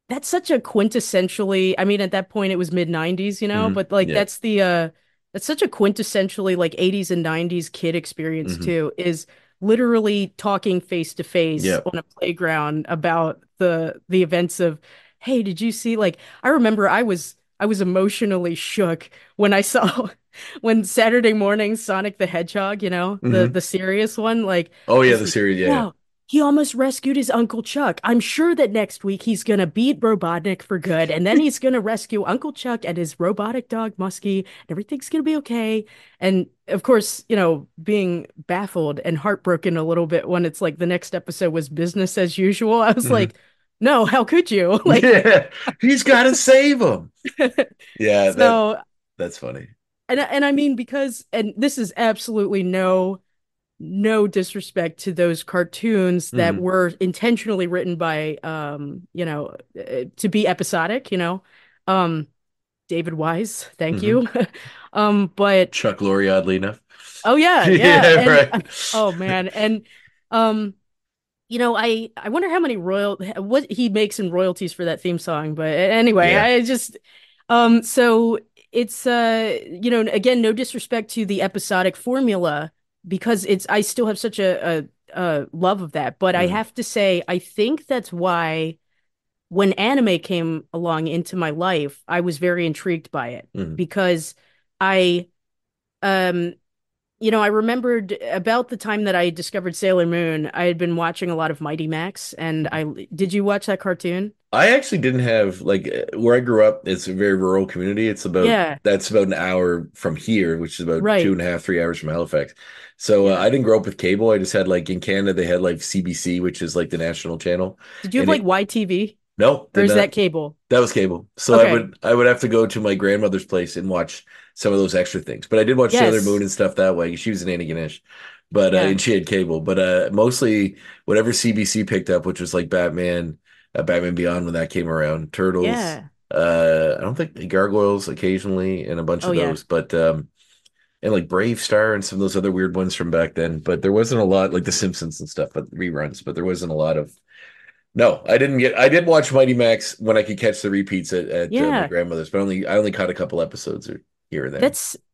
[SPEAKER 4] that's such a quintessentially, I mean, at that point it was mid 90s,
[SPEAKER 3] Mhm.
[SPEAKER 4] but like
[SPEAKER 3] Yeah.
[SPEAKER 4] that's such a quintessentially like 80s and 90s kid experience
[SPEAKER 3] Hmm.
[SPEAKER 4] too, is literally talking face to face
[SPEAKER 3] Yeah.
[SPEAKER 4] on a playground about the events of, hey, did you see, like I remember I was emotionally shook when I saw when Saturday morning Sonic the Hedgehog, the
[SPEAKER 3] Hmm.
[SPEAKER 4] the serious one, like
[SPEAKER 3] Oh
[SPEAKER 4] I
[SPEAKER 3] yeah,
[SPEAKER 4] was
[SPEAKER 3] the
[SPEAKER 4] like,
[SPEAKER 3] series. Yeah.
[SPEAKER 4] no, he almost rescued his Uncle Chuck. I'm sure that next week he's gonna beat Robotnik for good, and then he's gonna rescue Uncle Chuck and his robotic dog Muskie, and everything's gonna be okay. And of course, being baffled and heartbroken a little bit when it's like the next episode was business as usual. I was
[SPEAKER 3] Hmm.
[SPEAKER 4] like, no, how could you? Like,
[SPEAKER 3] Yeah. He's got to save him. Yeah.
[SPEAKER 4] so
[SPEAKER 3] That's funny.
[SPEAKER 4] and I mean because and this is absolutely no disrespect to those cartoons that
[SPEAKER 3] Hmm.
[SPEAKER 4] were intentionally written by to be episodic, Um David Wise, thank
[SPEAKER 3] Hmm.
[SPEAKER 4] you. But
[SPEAKER 3] Chuck Lorre, oddly enough.
[SPEAKER 4] oh yeah, yeah.
[SPEAKER 3] Yeah,
[SPEAKER 4] And
[SPEAKER 3] right.
[SPEAKER 4] oh man. And um I wonder how many what he makes in royalties for that theme song. But anyway,
[SPEAKER 3] Yeah.
[SPEAKER 4] I just so it's again, no disrespect to the episodic formula because it's I still have such a love of that. But I
[SPEAKER 3] Hmm.
[SPEAKER 4] have to say, I think that's why when anime came along into my life, I was very intrigued by it
[SPEAKER 3] Hmm.
[SPEAKER 4] because I um I remembered about the time that I discovered Sailor Moon, I had been watching a lot of Mighty Max, and I did you watch that cartoon?
[SPEAKER 3] I actually didn't have like where I grew up. It's a very rural community.
[SPEAKER 4] Yeah,
[SPEAKER 3] That's about an hour from here, which is about two
[SPEAKER 4] right.
[SPEAKER 3] and a half, 3 hours from Halifax. So
[SPEAKER 4] Yeah.
[SPEAKER 3] I didn't grow up with cable. I just had like in Canada they had like CBC, which is like the national channel,
[SPEAKER 4] Did you have
[SPEAKER 3] and
[SPEAKER 4] like
[SPEAKER 3] it
[SPEAKER 4] YTV
[SPEAKER 3] no
[SPEAKER 4] or
[SPEAKER 3] did
[SPEAKER 4] is that
[SPEAKER 3] not.
[SPEAKER 4] cable?
[SPEAKER 3] That was cable. So
[SPEAKER 4] Okay.
[SPEAKER 3] I would have to go to my grandmother's place and watch some of those extra things. But I did watch Sailor Moon
[SPEAKER 4] Yes.
[SPEAKER 3] and stuff that way. She was an Annie Ganesh, but
[SPEAKER 4] Yeah.
[SPEAKER 3] and she had cable. But mostly whatever CBC picked up, which was like Batman, Batman Beyond when that came around, Turtles.
[SPEAKER 4] Yeah.
[SPEAKER 3] I don't think Gargoyles occasionally and a bunch
[SPEAKER 4] Oh
[SPEAKER 3] of
[SPEAKER 4] yeah.
[SPEAKER 3] those, but and like Brave Star and some of those other weird ones from back then. But there wasn't a lot like The Simpsons and stuff, but reruns. But there wasn't a lot of no, I didn't get. I did watch Mighty Max when I could catch the repeats at my
[SPEAKER 4] Yeah.
[SPEAKER 3] grandmother's, but I only caught a couple episodes or here and there.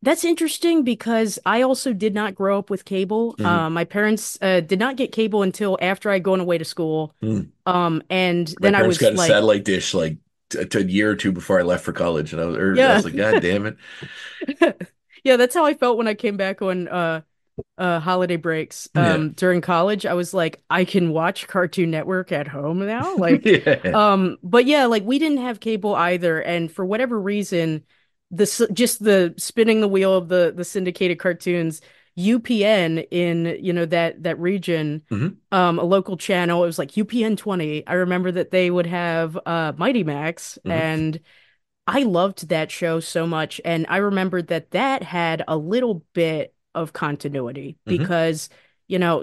[SPEAKER 4] That's interesting because I also did not grow up with cable.
[SPEAKER 3] Hmm.
[SPEAKER 4] My parents did not get cable until after I'd gone away to school.
[SPEAKER 3] Hmm.
[SPEAKER 4] And
[SPEAKER 3] My
[SPEAKER 4] then I
[SPEAKER 3] parents
[SPEAKER 4] was
[SPEAKER 3] got a
[SPEAKER 4] like,
[SPEAKER 3] satellite dish like a year or two before I left for college, and I
[SPEAKER 4] yeah.
[SPEAKER 3] was like, God damn it!
[SPEAKER 4] Yeah, that's how I felt when I came back on holiday breaks
[SPEAKER 3] Yeah,
[SPEAKER 4] during college. I was like, I can watch Cartoon Network at home now. Like
[SPEAKER 3] yeah.
[SPEAKER 4] but yeah, like we didn't have cable either, and for whatever reason, just the spinning the wheel of the syndicated cartoons, UPN in that region,
[SPEAKER 3] Hmm.
[SPEAKER 4] a local channel, it was like UPN 20. I remember that they would have Mighty Max,
[SPEAKER 3] Hmm.
[SPEAKER 4] and I loved that show so much. And I remembered that that had a little bit of continuity
[SPEAKER 3] Hmm.
[SPEAKER 4] because,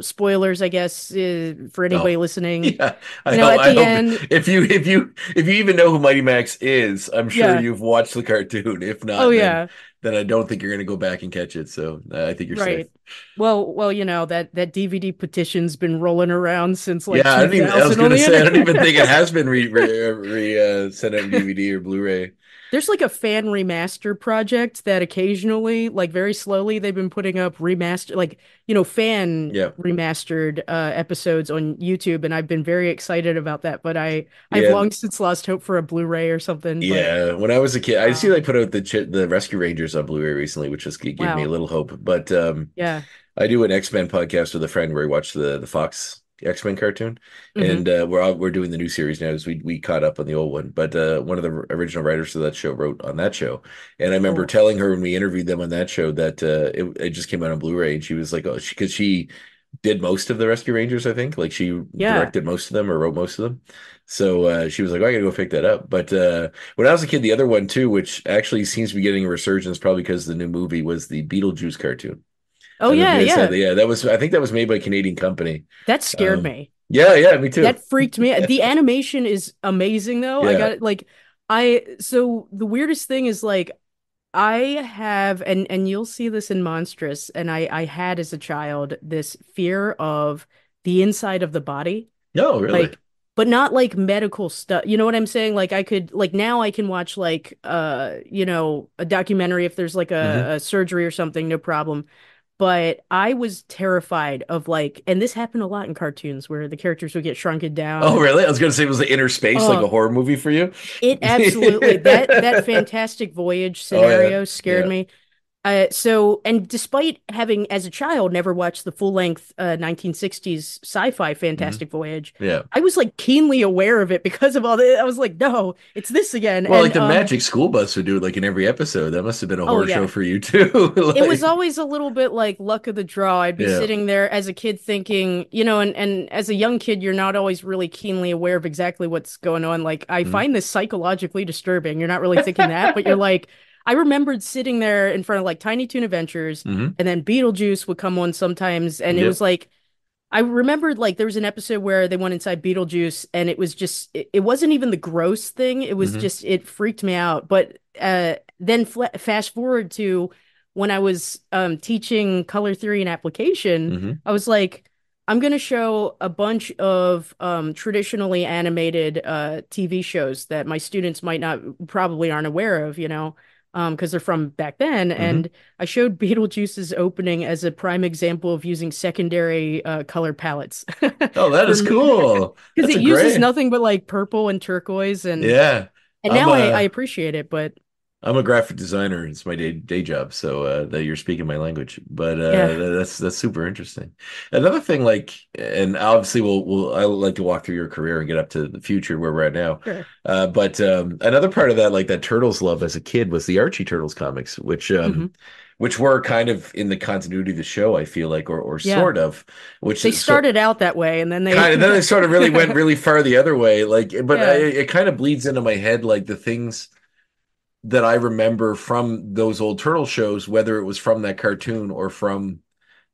[SPEAKER 4] spoilers, I guess, for anybody
[SPEAKER 3] Oh,
[SPEAKER 4] listening,
[SPEAKER 3] yeah.
[SPEAKER 4] at
[SPEAKER 3] I
[SPEAKER 4] the
[SPEAKER 3] hope
[SPEAKER 4] end,
[SPEAKER 3] if you even know who Mighty Max is, I'm sure
[SPEAKER 4] yeah.
[SPEAKER 3] you've watched the cartoon. If
[SPEAKER 4] Oh,
[SPEAKER 3] not,
[SPEAKER 4] yeah.
[SPEAKER 3] then I don't think you're going to go back and catch it. So I think you're safe.
[SPEAKER 4] Right. Well, that DVD petition's been rolling around since like
[SPEAKER 3] Yeah, I didn't even. I was
[SPEAKER 4] 2000 on
[SPEAKER 3] gonna
[SPEAKER 4] the
[SPEAKER 3] say I don't even think it
[SPEAKER 4] internet.
[SPEAKER 3] has been sent out in DVD or Blu-ray.
[SPEAKER 4] There's like a fan remaster project that occasionally, like very slowly, they've been putting up remaster, like, fan
[SPEAKER 3] Yeah,
[SPEAKER 4] remastered episodes on YouTube, and I've been very excited about that. But I've
[SPEAKER 3] yeah,
[SPEAKER 4] long since lost hope for a Blu-ray or something. But
[SPEAKER 3] yeah. When I was a kid, I see
[SPEAKER 4] um,
[SPEAKER 3] they put out the Rescue Rangers on Blu-ray recently, which just gave me a
[SPEAKER 4] wow,
[SPEAKER 3] little hope. But
[SPEAKER 4] yeah,
[SPEAKER 3] I do an X-Men podcast with a friend where we watch the Fox X-Men cartoon,
[SPEAKER 4] hmm,
[SPEAKER 3] and we're doing the new series now because we caught up on the old one. But one of the original writers of that show wrote on that show, and I remember
[SPEAKER 4] cool,
[SPEAKER 3] telling her when we interviewed them on that show that it just came out on Blu-ray, and she was like, oh, because she did most of the Rescue Rangers, I think, like she
[SPEAKER 4] yeah.
[SPEAKER 3] directed most of them or wrote most of them. So she was like, oh, I gotta go pick that up. But when I was a kid, the other one too, which actually seems to be getting a resurgence, probably because the new movie was the Beetlejuice cartoon.
[SPEAKER 4] Oh
[SPEAKER 3] I don't know if
[SPEAKER 4] yeah,
[SPEAKER 3] you guys had
[SPEAKER 4] yeah.
[SPEAKER 3] that. Yeah, that was. I think that was made by a Canadian company.
[SPEAKER 4] That scared me.
[SPEAKER 3] Yeah, yeah, me too.
[SPEAKER 4] That freaked me. The animation is amazing though. I
[SPEAKER 3] Yeah.
[SPEAKER 4] got like so the weirdest thing is like I have and you'll see this in Monstrous and I had as a child this fear of the inside of the body.
[SPEAKER 3] No, really.
[SPEAKER 4] Like but not like medical stuff. You know what I'm saying? Like I could like now I can watch like a documentary if there's like
[SPEAKER 3] Hmm.
[SPEAKER 4] a surgery or something, no problem. But I was terrified of like, and this happened a lot in cartoons where the characters would get shrunken
[SPEAKER 3] Oh,
[SPEAKER 4] down.
[SPEAKER 3] really? I was gonna say it was the inner space, like a
[SPEAKER 4] Oh,
[SPEAKER 3] horror movie for you.
[SPEAKER 4] it absolutely that Fantastic Voyage
[SPEAKER 3] Oh yeah,
[SPEAKER 4] scenario scared
[SPEAKER 3] yeah.
[SPEAKER 4] me. And despite having, as a child, never watched the full-length 1960s sci-fi
[SPEAKER 3] Hmm.
[SPEAKER 4] Fantastic Voyage,
[SPEAKER 3] Yeah.
[SPEAKER 4] I was like keenly aware of it because of all the. I was like, no, it's this again.
[SPEAKER 3] Well, like
[SPEAKER 4] And
[SPEAKER 3] the Magic School Bus would do it like in every episode. That must have been a
[SPEAKER 4] oh
[SPEAKER 3] horror show
[SPEAKER 4] yeah,
[SPEAKER 3] for you too.
[SPEAKER 4] it was
[SPEAKER 3] Like,
[SPEAKER 4] always a little bit like luck of the draw. I'd be
[SPEAKER 3] yeah.
[SPEAKER 4] sitting there as a kid thinking, and as a young kid, you're not always really keenly aware of exactly what's going on. Like, I
[SPEAKER 3] Mhm.
[SPEAKER 4] find this psychologically disturbing. You're not really thinking that, but you're like, I remembered sitting there in front of like Tiny Toon Adventures,
[SPEAKER 3] Hmm.
[SPEAKER 4] and then Beetlejuice would come on sometimes, and it was
[SPEAKER 3] Yep.
[SPEAKER 4] like I remembered like there was an episode where they went inside Beetlejuice, and it was just it wasn't even the gross thing. It was
[SPEAKER 3] Hmm.
[SPEAKER 4] just it freaked me out. But then fast forward to when I was teaching color theory and application,
[SPEAKER 3] Hmm.
[SPEAKER 4] I was like, I'm gonna show a bunch of traditionally animated TV shows that my students might not probably aren't aware of, because they're from back then.
[SPEAKER 3] Hmm.
[SPEAKER 4] And I showed Beetlejuice's opening as a prime example of using secondary color palettes
[SPEAKER 3] Oh, that is
[SPEAKER 4] for
[SPEAKER 3] cool.
[SPEAKER 4] because
[SPEAKER 3] That's
[SPEAKER 4] it
[SPEAKER 3] a
[SPEAKER 4] uses
[SPEAKER 3] great.
[SPEAKER 4] nothing but like purple and turquoise
[SPEAKER 3] Yeah.
[SPEAKER 4] and
[SPEAKER 3] I'm
[SPEAKER 4] now I
[SPEAKER 3] a
[SPEAKER 4] appreciate it, but
[SPEAKER 3] I'm a graphic designer. It's my day job, so that you're speaking my language. But
[SPEAKER 4] yeah,
[SPEAKER 3] that's super interesting. Another thing, like, and obviously we'll I like to walk through your career and get up to the future where we're at now.
[SPEAKER 4] sure.
[SPEAKER 3] But another part of that, like that Turtles love as a kid, was the Archie Turtles comics,
[SPEAKER 4] Hmm.
[SPEAKER 3] which were kind of in the continuity of the show, I feel like, or
[SPEAKER 4] Yeah.
[SPEAKER 3] sort of, which
[SPEAKER 4] They
[SPEAKER 3] is so
[SPEAKER 4] started out that way and then they
[SPEAKER 3] kind of then they sort of really went really far the other way. Like, but
[SPEAKER 4] yeah.
[SPEAKER 3] it kind of bleeds into my head, like the things that I remember from those old turtle shows, whether it was from that cartoon or from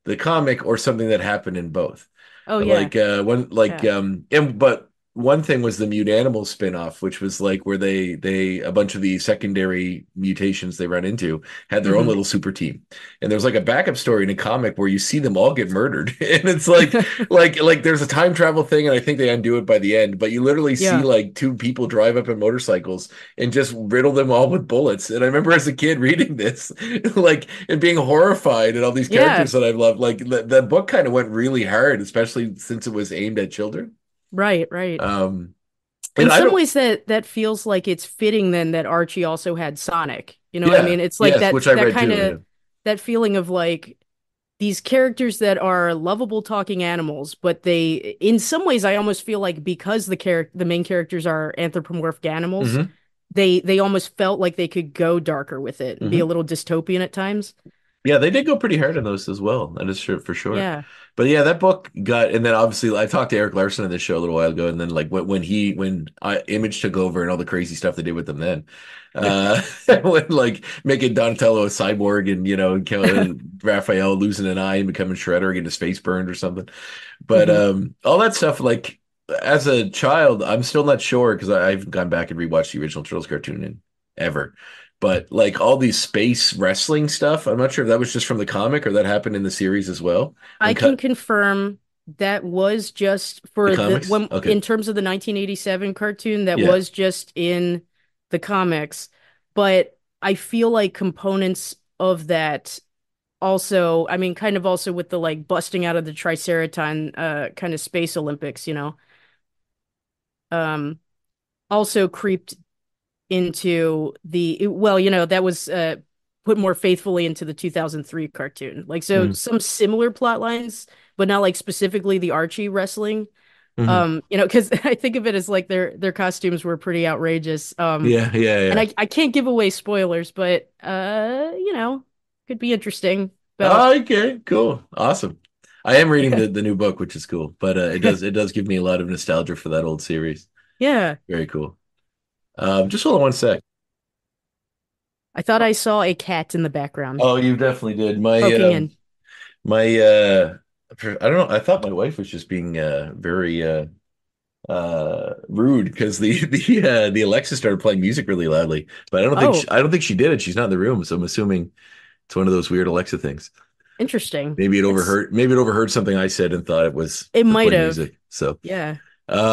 [SPEAKER 3] the comic or something that happened in both.
[SPEAKER 4] Oh yeah.
[SPEAKER 3] Like one like
[SPEAKER 4] Yeah.
[SPEAKER 3] and but one thing was the Mute Animals spin-off, which was like where they a bunch of the secondary mutations they run into had their own
[SPEAKER 4] Hmm.
[SPEAKER 3] little super team. And there's like a backup story in a comic where you see them all get murdered. And it's like there's a time travel thing, and I think they undo it by the end, but you literally see
[SPEAKER 4] Yeah.
[SPEAKER 3] like two people drive up in motorcycles and just riddle them all with bullets. And I remember as a kid reading this, like and being horrified at all these
[SPEAKER 4] Yeah.
[SPEAKER 3] characters that I've loved. Like the book kind of went really hard, especially since it was aimed at children.
[SPEAKER 4] Right, right.
[SPEAKER 3] Um,
[SPEAKER 4] In
[SPEAKER 3] and I
[SPEAKER 4] some
[SPEAKER 3] don't,
[SPEAKER 4] ways that feels like it's fitting then that Archie also had Sonic. You know what I
[SPEAKER 3] yeah,
[SPEAKER 4] mean? It's like
[SPEAKER 3] yes,
[SPEAKER 4] that
[SPEAKER 3] which I
[SPEAKER 4] that
[SPEAKER 3] read
[SPEAKER 4] kind
[SPEAKER 3] too.
[SPEAKER 4] of
[SPEAKER 3] Yeah.
[SPEAKER 4] that feeling of like these characters that are lovable talking animals, but they in some ways I almost feel like because the main characters are anthropomorphic animals,
[SPEAKER 3] Hmm.
[SPEAKER 4] they almost felt like they could go darker with it and be a
[SPEAKER 3] Hmm.
[SPEAKER 4] little dystopian at times.
[SPEAKER 3] Yeah, they did go pretty hard on those as well. That is sure for sure.
[SPEAKER 4] Yeah.
[SPEAKER 3] But yeah, that book got, and then obviously I talked to Eric Larson on this show a little while ago, and then like when Image took over and all the crazy stuff they did with them then, when like making Donatello a cyborg and Raphael losing an eye and becoming Shredder and getting his face burned or something. But
[SPEAKER 4] Hmm.
[SPEAKER 3] all that stuff, like as a child, I'm still not sure because I've gone back and rewatched the original Turtles cartoon in ever. But like all these space wrestling stuff, I'm not sure if that was just from the comic or that happened in the series as well.
[SPEAKER 4] I
[SPEAKER 3] When
[SPEAKER 4] can
[SPEAKER 3] cut
[SPEAKER 4] confirm that was just
[SPEAKER 3] the
[SPEAKER 4] for the
[SPEAKER 3] comics,
[SPEAKER 4] when
[SPEAKER 3] okay,
[SPEAKER 4] in terms of the 1987 cartoon that
[SPEAKER 3] yeah,
[SPEAKER 4] was just in the comics, but I feel like components of that also, I mean, kind of also with the like busting out of the Triceraton kind of space Olympics, um also creeped into that was put more faithfully into the 2003 cartoon. Like so
[SPEAKER 3] mm-hmm.
[SPEAKER 4] some similar plot lines, but not like specifically the Archie wrestling.
[SPEAKER 3] Mm-hmm.
[SPEAKER 4] Because I think of it as like their costumes were pretty outrageous.
[SPEAKER 3] Yeah, yeah,
[SPEAKER 4] And
[SPEAKER 3] yeah.
[SPEAKER 4] I can't give away spoilers, but could be interesting about
[SPEAKER 3] Oh, okay, cool, awesome. I am reading the new book, which is cool, but it does give me a lot of nostalgia for that old series.
[SPEAKER 4] yeah.
[SPEAKER 3] Very cool. Just hold on one sec.
[SPEAKER 4] I thought I saw a cat in the background
[SPEAKER 3] Oh, you definitely did. My
[SPEAKER 4] poking in.
[SPEAKER 3] my I don't know. I thought my wife was just being very rude because the Alexa started playing music really loudly, but
[SPEAKER 4] Oh,
[SPEAKER 3] I don't think she did it. She's not in the room, so I'm assuming it's one of those weird Alexa things.
[SPEAKER 4] interesting. It's
[SPEAKER 3] Maybe it overheard something I said and thought it was
[SPEAKER 4] it
[SPEAKER 3] for
[SPEAKER 4] might
[SPEAKER 3] playing
[SPEAKER 4] have.
[SPEAKER 3] music. So
[SPEAKER 4] Yeah.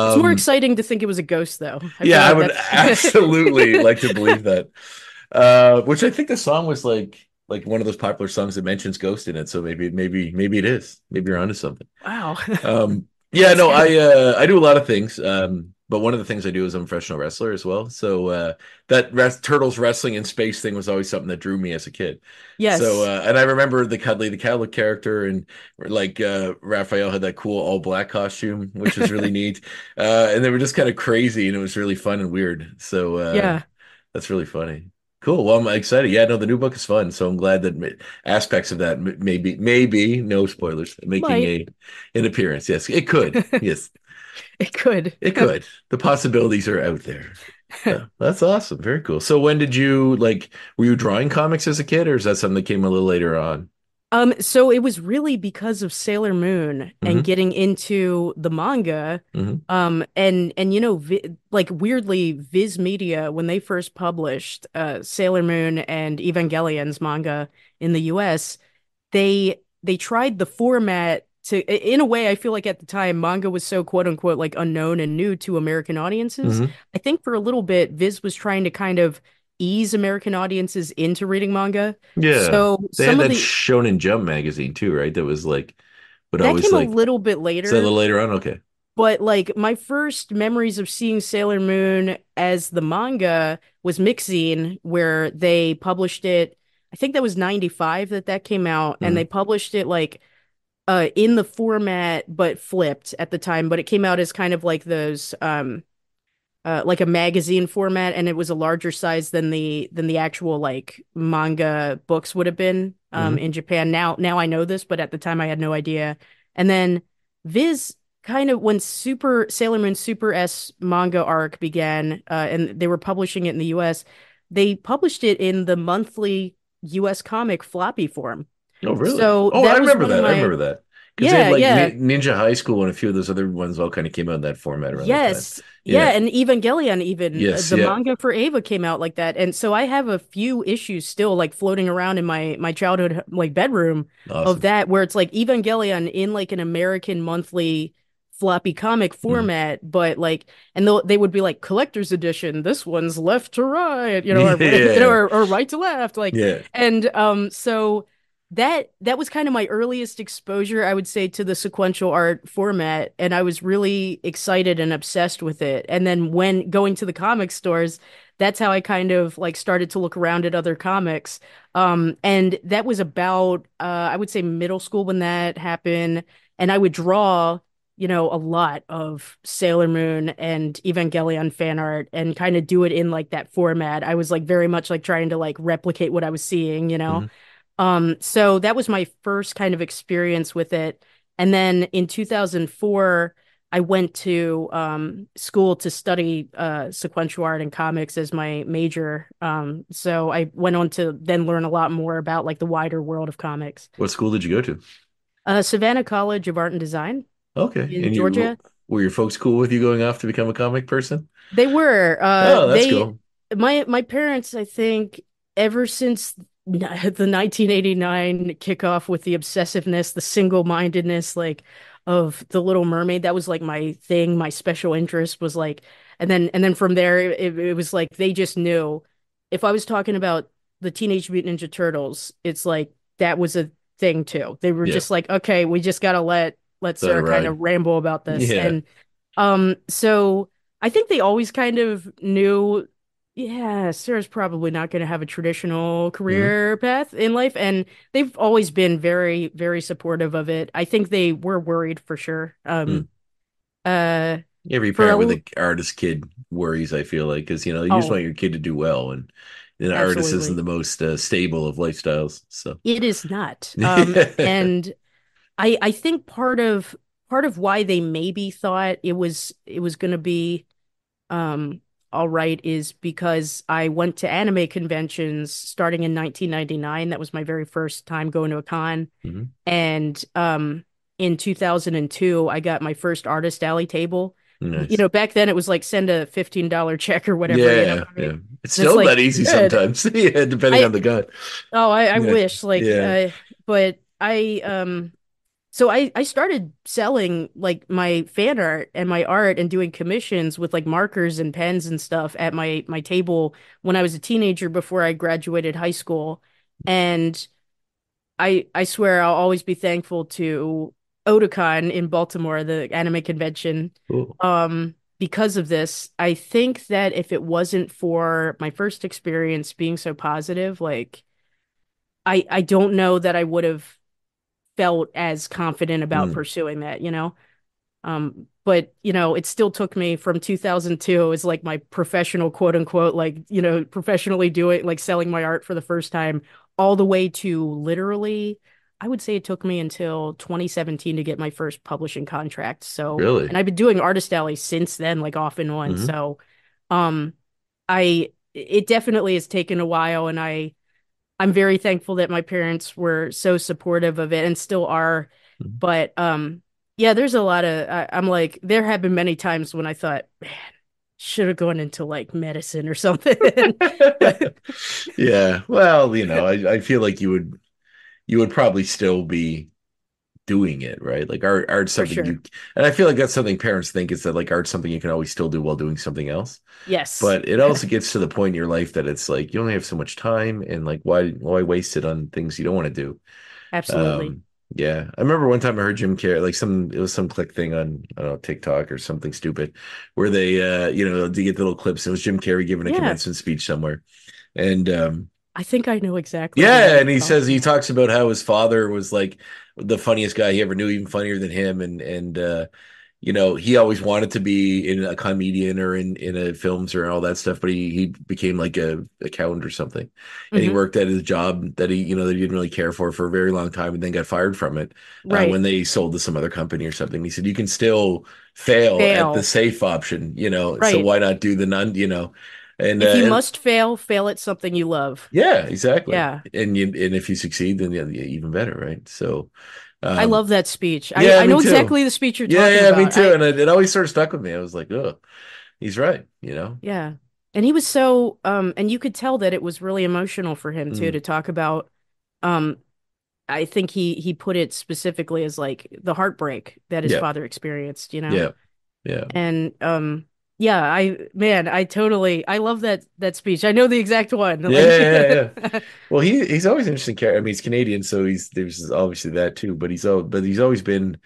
[SPEAKER 4] It's more
[SPEAKER 3] um
[SPEAKER 4] exciting to think it was a ghost, though. I feel
[SPEAKER 3] yeah, I
[SPEAKER 4] like
[SPEAKER 3] would
[SPEAKER 4] that's
[SPEAKER 3] absolutely like to believe that. Which I think the song was like one of those popular songs that mentions ghost in it. So maybe it is. Maybe you're onto something.
[SPEAKER 4] wow.
[SPEAKER 3] Yeah,
[SPEAKER 4] That's
[SPEAKER 3] no,
[SPEAKER 4] good.
[SPEAKER 3] I do a lot of things. But one of the things I do is I'm a professional wrestler as well. So that Turtles wrestling in space thing was always something that drew me as a kid. So
[SPEAKER 4] Yes.
[SPEAKER 3] and I remember the Cuddly the Cowlick character and like Raphael had that cool all black costume, which was really neat. And they were just kind of crazy and it was really fun and weird. So
[SPEAKER 4] Yeah.
[SPEAKER 3] that's really funny. Cool. Well, I'm excited. Yeah, no, the new book is fun. So I'm glad that aspects of that maybe no spoilers making
[SPEAKER 4] Might.
[SPEAKER 3] a an appearance. Yes, it could. Yes,
[SPEAKER 4] It could.
[SPEAKER 3] it could. The possibilities are out there. Yeah, that's awesome. Very cool. So when did you like, were you drawing comics as a kid, or is that something that came a little later on?
[SPEAKER 4] So it was really because of Sailor Moon and
[SPEAKER 3] Hmm.
[SPEAKER 4] getting into the manga.
[SPEAKER 3] Hmm.
[SPEAKER 4] And vi like weirdly, Viz Media, when they first published Sailor Moon and Evangelion's manga in the US, they tried the format in a way. I feel like at the time manga was so quote unquote like unknown and new to American audiences.
[SPEAKER 3] Hmm.
[SPEAKER 4] I think for a little bit Viz was trying to kind of ease American audiences into reading manga.
[SPEAKER 3] Yeah.
[SPEAKER 4] So
[SPEAKER 3] They had
[SPEAKER 4] some of
[SPEAKER 3] that
[SPEAKER 4] the
[SPEAKER 3] Shonen Jump magazine too, right? That was like, but
[SPEAKER 4] that
[SPEAKER 3] always
[SPEAKER 4] came a
[SPEAKER 3] like,
[SPEAKER 4] little bit
[SPEAKER 3] is that a
[SPEAKER 4] later,
[SPEAKER 3] little later on? Okay.
[SPEAKER 4] but like my first memories of seeing Sailor Moon as the manga was Mixine, where they published it. I think that was 95 that came out, and they
[SPEAKER 3] Hmm.
[SPEAKER 4] published it like in the format but flipped at the time, but it came out as kind of like those like a magazine format, and it was a larger size than the actual like manga books would have been
[SPEAKER 3] Hmm.
[SPEAKER 4] in Japan. Now I know this, but at the time I had no idea. And then Viz kind of when Super Sailor Moon Super S manga arc began, and they were publishing it in the US, they published it in the monthly US comic floppy form.
[SPEAKER 3] Oh, really?
[SPEAKER 4] So
[SPEAKER 3] Oh, I
[SPEAKER 4] that was
[SPEAKER 3] remember
[SPEAKER 4] one of
[SPEAKER 3] that. I
[SPEAKER 4] my
[SPEAKER 3] remember that. Because they had
[SPEAKER 4] yeah,
[SPEAKER 3] like
[SPEAKER 4] yeah.
[SPEAKER 3] Ninja High School and a few of those other ones all kind of came out in that format around that time.
[SPEAKER 4] Yes. Yeah,
[SPEAKER 3] Yeah.
[SPEAKER 4] and Evangelion even
[SPEAKER 3] Yes.
[SPEAKER 4] the
[SPEAKER 3] Yeah.
[SPEAKER 4] manga for Ava came out like that. And so I have a few issues still like floating around in my childhood like bedroom of
[SPEAKER 3] Awesome.
[SPEAKER 4] that where it's like Evangelion in like an American monthly floppy comic
[SPEAKER 3] Mhm.
[SPEAKER 4] format, but like and they would be like collector's edition, this one's left to right,
[SPEAKER 3] Yeah.
[SPEAKER 4] or
[SPEAKER 3] Yeah.
[SPEAKER 4] or right to left like
[SPEAKER 3] Yeah.
[SPEAKER 4] and so that was kind of my earliest exposure, I would say, to the sequential art format, and I was really excited and obsessed with it. And then when going to the comic stores, that's how I kind of like started to look around at other comics. And that was about I would say middle school when that happened, and I would draw, a lot of Sailor Moon and Evangelion fan art and kind of do it in like that format. I was like very much like trying to like replicate what I was seeing.
[SPEAKER 3] Mhm.
[SPEAKER 4] So that was my first kind of experience with it. And then in 2004, I went to school to study sequential art and comics as my major. So I went on to then learn a lot more about like the wider world of comics.
[SPEAKER 3] What school did you go to?
[SPEAKER 4] Savannah College of Art and Design
[SPEAKER 3] Okay.
[SPEAKER 4] in
[SPEAKER 3] And you
[SPEAKER 4] Georgia.
[SPEAKER 3] were your folks cool with you going off to become a comic person?
[SPEAKER 4] They were.
[SPEAKER 3] Oh, that's cool.
[SPEAKER 4] My parents, I think, ever since the 1989 kickoff with the obsessiveness, the single-mindedness, like of The Little Mermaid, that was like my thing. My special interest was like, and then from there, it was like they just knew if I was talking about the Teenage Mutant Ninja Turtles, it's like that was a thing too. They were
[SPEAKER 3] Yeah.
[SPEAKER 4] just like, okay, we just gotta let
[SPEAKER 3] Let it
[SPEAKER 4] Sarah kind
[SPEAKER 3] ride.
[SPEAKER 4] of ramble about this,
[SPEAKER 3] Yeah.
[SPEAKER 4] and so I think they always kind of knew, yeah, Sarah's probably not going to have a traditional
[SPEAKER 3] Hmm.
[SPEAKER 4] career path in life, and they've always been very, very supportive of it. I think they were worried for sure.
[SPEAKER 3] Hmm.
[SPEAKER 4] Uh,
[SPEAKER 3] Every
[SPEAKER 4] for
[SPEAKER 3] parent with an artist kid worries, I feel like, because you just
[SPEAKER 4] oh,
[SPEAKER 3] want your kid to do well, and an artist isn't
[SPEAKER 4] absolutely,
[SPEAKER 3] the most stable of lifestyles. So,
[SPEAKER 4] it is not.
[SPEAKER 3] yeah.
[SPEAKER 4] And I think part of why they maybe thought it was going to be um all right is because I went to anime conventions starting in 1999. That was my very first time going to a con.
[SPEAKER 3] Mhm.
[SPEAKER 4] And in 2002 I got my first artist alley table.
[SPEAKER 3] Nice.
[SPEAKER 4] Back then it was like send a $15 check or whatever,
[SPEAKER 3] Yeah,
[SPEAKER 4] I mean,
[SPEAKER 3] yeah. It's
[SPEAKER 4] and it's
[SPEAKER 3] still not
[SPEAKER 4] like
[SPEAKER 3] easy
[SPEAKER 4] good.
[SPEAKER 3] sometimes. Yeah, depending on
[SPEAKER 4] I
[SPEAKER 3] the gun.
[SPEAKER 4] I
[SPEAKER 3] Yeah,
[SPEAKER 4] wish like
[SPEAKER 3] yeah.
[SPEAKER 4] but I started selling like my fan art and my art and doing commissions with like markers and pens and stuff at my table when I was a teenager before I graduated high school. And I swear I'll always be thankful to Otakon in Baltimore, the anime convention.
[SPEAKER 3] Cool.
[SPEAKER 4] Because of this, I think that if it wasn't for my first experience being so positive, like I don't know that I would have felt as confident about
[SPEAKER 3] Mm,
[SPEAKER 4] pursuing that. But it still took me from 2002 as like my professional quote unquote, like, professionally doing like selling my art for the first time, all the way to literally, I would say it took me until 2017 to get my first publishing contract. So,
[SPEAKER 3] really?
[SPEAKER 4] and I've been doing Artist Alley since then, like off and on.
[SPEAKER 3] Hmm.
[SPEAKER 4] So, um, it definitely has taken a while, and I'm very thankful that my parents were so supportive of it and still are.
[SPEAKER 3] Mhm.
[SPEAKER 4] But yeah, there's a lot of I'm like there have been many times when I thought, man, should have gone into like medicine or something. But
[SPEAKER 3] Yeah. Well, I feel like you would probably still be doing it, right? Like art's
[SPEAKER 4] for
[SPEAKER 3] something
[SPEAKER 4] sure.
[SPEAKER 3] and I feel like that's something parents think is that like art's something you can always still do while doing something else.
[SPEAKER 4] Yes,
[SPEAKER 3] But it also gets to the point in your life that it's like you only have so much time and like why waste it on things you don't want to do?
[SPEAKER 4] absolutely.
[SPEAKER 3] Um, yeah. I remember one time I heard Jim Carrey, like it was some click thing on, I don't know, TikTok or something stupid where they get the little clips. It was Jim Carrey giving a
[SPEAKER 4] Yeah,
[SPEAKER 3] commencement speech somewhere. And
[SPEAKER 4] I think I know exactly who
[SPEAKER 3] yeah,
[SPEAKER 4] you're
[SPEAKER 3] and
[SPEAKER 4] talking
[SPEAKER 3] he
[SPEAKER 4] about.
[SPEAKER 3] talks about how his father was like the funniest guy he ever knew, even funnier than him, and he always wanted to be in a comedian or in a films or all that stuff, but he became like a accountant or something, and he
[SPEAKER 4] Hmm.
[SPEAKER 3] worked at his job that he didn't really care for a very long time, and then got fired from it
[SPEAKER 4] Right.
[SPEAKER 3] when they sold to some other company or something. He said you can still fail at the
[SPEAKER 4] Fail.
[SPEAKER 3] safe option, so
[SPEAKER 4] Right.
[SPEAKER 3] why not do the non,
[SPEAKER 4] If you
[SPEAKER 3] and
[SPEAKER 4] must fail, fail at something you love.
[SPEAKER 3] yeah, exactly.
[SPEAKER 4] Yeah.
[SPEAKER 3] And if you succeed, then yeah, even better, right? So,
[SPEAKER 4] I
[SPEAKER 3] um,
[SPEAKER 4] love that speech. I
[SPEAKER 3] yeah, me
[SPEAKER 4] know
[SPEAKER 3] too.
[SPEAKER 4] exactly the speech you're
[SPEAKER 3] Yeah,
[SPEAKER 4] talking
[SPEAKER 3] yeah, me
[SPEAKER 4] about.
[SPEAKER 3] too. And it always sort of stuck with me. I was like, oh, he's right.
[SPEAKER 4] Yeah. And he was so and you could tell that it was really emotional for him too
[SPEAKER 3] Mm,
[SPEAKER 4] to talk about um I think he put it specifically as like the heartbreak that his
[SPEAKER 3] yeah,
[SPEAKER 4] father experienced, you know?
[SPEAKER 3] yeah, yeah,
[SPEAKER 4] And yeah, I totally I love that speech. I know the exact one.
[SPEAKER 3] yeah,
[SPEAKER 4] Like
[SPEAKER 3] yeah, yeah. Well, he's always an interesting character. I mean, he's Canadian, so there's obviously that too. But he's always been,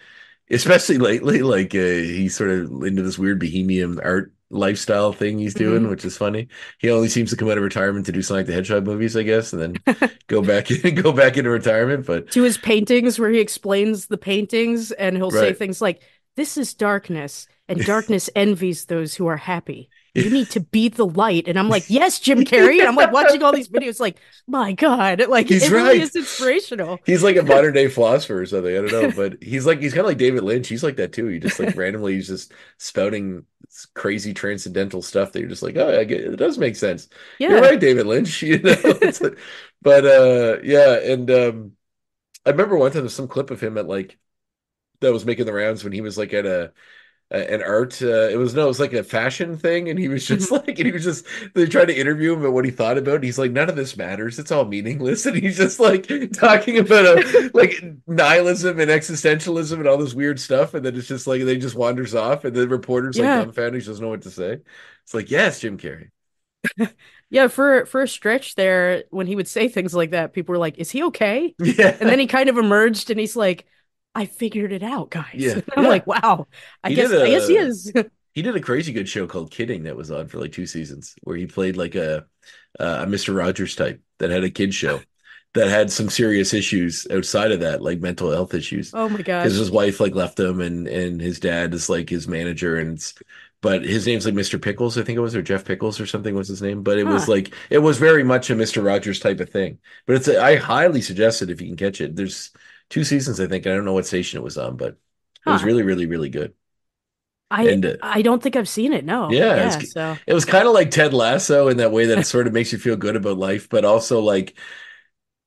[SPEAKER 3] especially lately, like he's sort of into this weird bohemian art lifestyle thing he's doing,
[SPEAKER 4] Mhm.
[SPEAKER 3] which is funny. He only seems to come out of retirement to do something like the Hedgehog movies, I guess, and then go back go back into retirement. But
[SPEAKER 4] To his paintings where he explains the paintings and he'll say
[SPEAKER 3] right.
[SPEAKER 4] things like, "This is darkness, and darkness envies those who are happy. You need to be the light." And I'm like, "Yes, Jim Carrey." And I'm like watching all these videos, like, my God, like
[SPEAKER 3] He's
[SPEAKER 4] it really
[SPEAKER 3] right.
[SPEAKER 4] is inspirational.
[SPEAKER 3] He's like a modern day philosopher or something. I don't know, but he's kind of like David Lynch. He's like that too. He just like randomly he's just spouting crazy transcendental stuff that you're just like, oh, I get it. It does make sense. You're
[SPEAKER 4] Yeah.
[SPEAKER 3] right, David Lynch. It's like, but yeah, and I remember one time there's some clip of him at like that was making the rounds when he was like at an art it was like a fashion thing, and he was just
[SPEAKER 4] Mhm.
[SPEAKER 3] like and he was just they tried to interview him about what he thought about it. He's like, none of this matters, it's all meaningless, and he's just like talking about like nihilism and existentialism and all this weird stuff, and then it's just like they just wanders off, and the reporter's like
[SPEAKER 4] Yeah.
[SPEAKER 3] dumbfounded, he doesn't know what to say. It's like, yes, Jim Carrey.
[SPEAKER 4] Yeah, for a stretch there, when he would say things like that, people were like, "Is he okay?" And
[SPEAKER 3] Yeah,
[SPEAKER 4] then he kind of emerged and he's like, "I figured it out, guys."
[SPEAKER 3] yeah,
[SPEAKER 4] And I'm
[SPEAKER 3] yeah.
[SPEAKER 4] like, "Wow,
[SPEAKER 3] he did
[SPEAKER 4] I guess he
[SPEAKER 3] a
[SPEAKER 4] is."
[SPEAKER 3] he did a crazy good show called Kidding that was on for like 2 seasons, where he played like a Mr. Rogers type that had a kid show that had some serious issues outside of that, like mental health issues,
[SPEAKER 4] Oh my
[SPEAKER 3] because
[SPEAKER 4] gosh.
[SPEAKER 3] his wife like left him, and his dad is like his manager, but his name's like Mr. Pickles, I think it was, or Jeff Pickles or something was his name. But
[SPEAKER 4] Huh.
[SPEAKER 3] it was very much a Mr. Rogers type of thing. But I highly suggest it if you can catch it. There's 2 seasons, I think. I don't know what station it was on, but it was
[SPEAKER 4] Huh.
[SPEAKER 3] really, really, really good. And
[SPEAKER 4] I don't think I've seen it. No.
[SPEAKER 3] yeah,
[SPEAKER 4] Yeah, so
[SPEAKER 3] it was kind of like Ted Lasso in that way that it sort of makes you feel good about life, but also like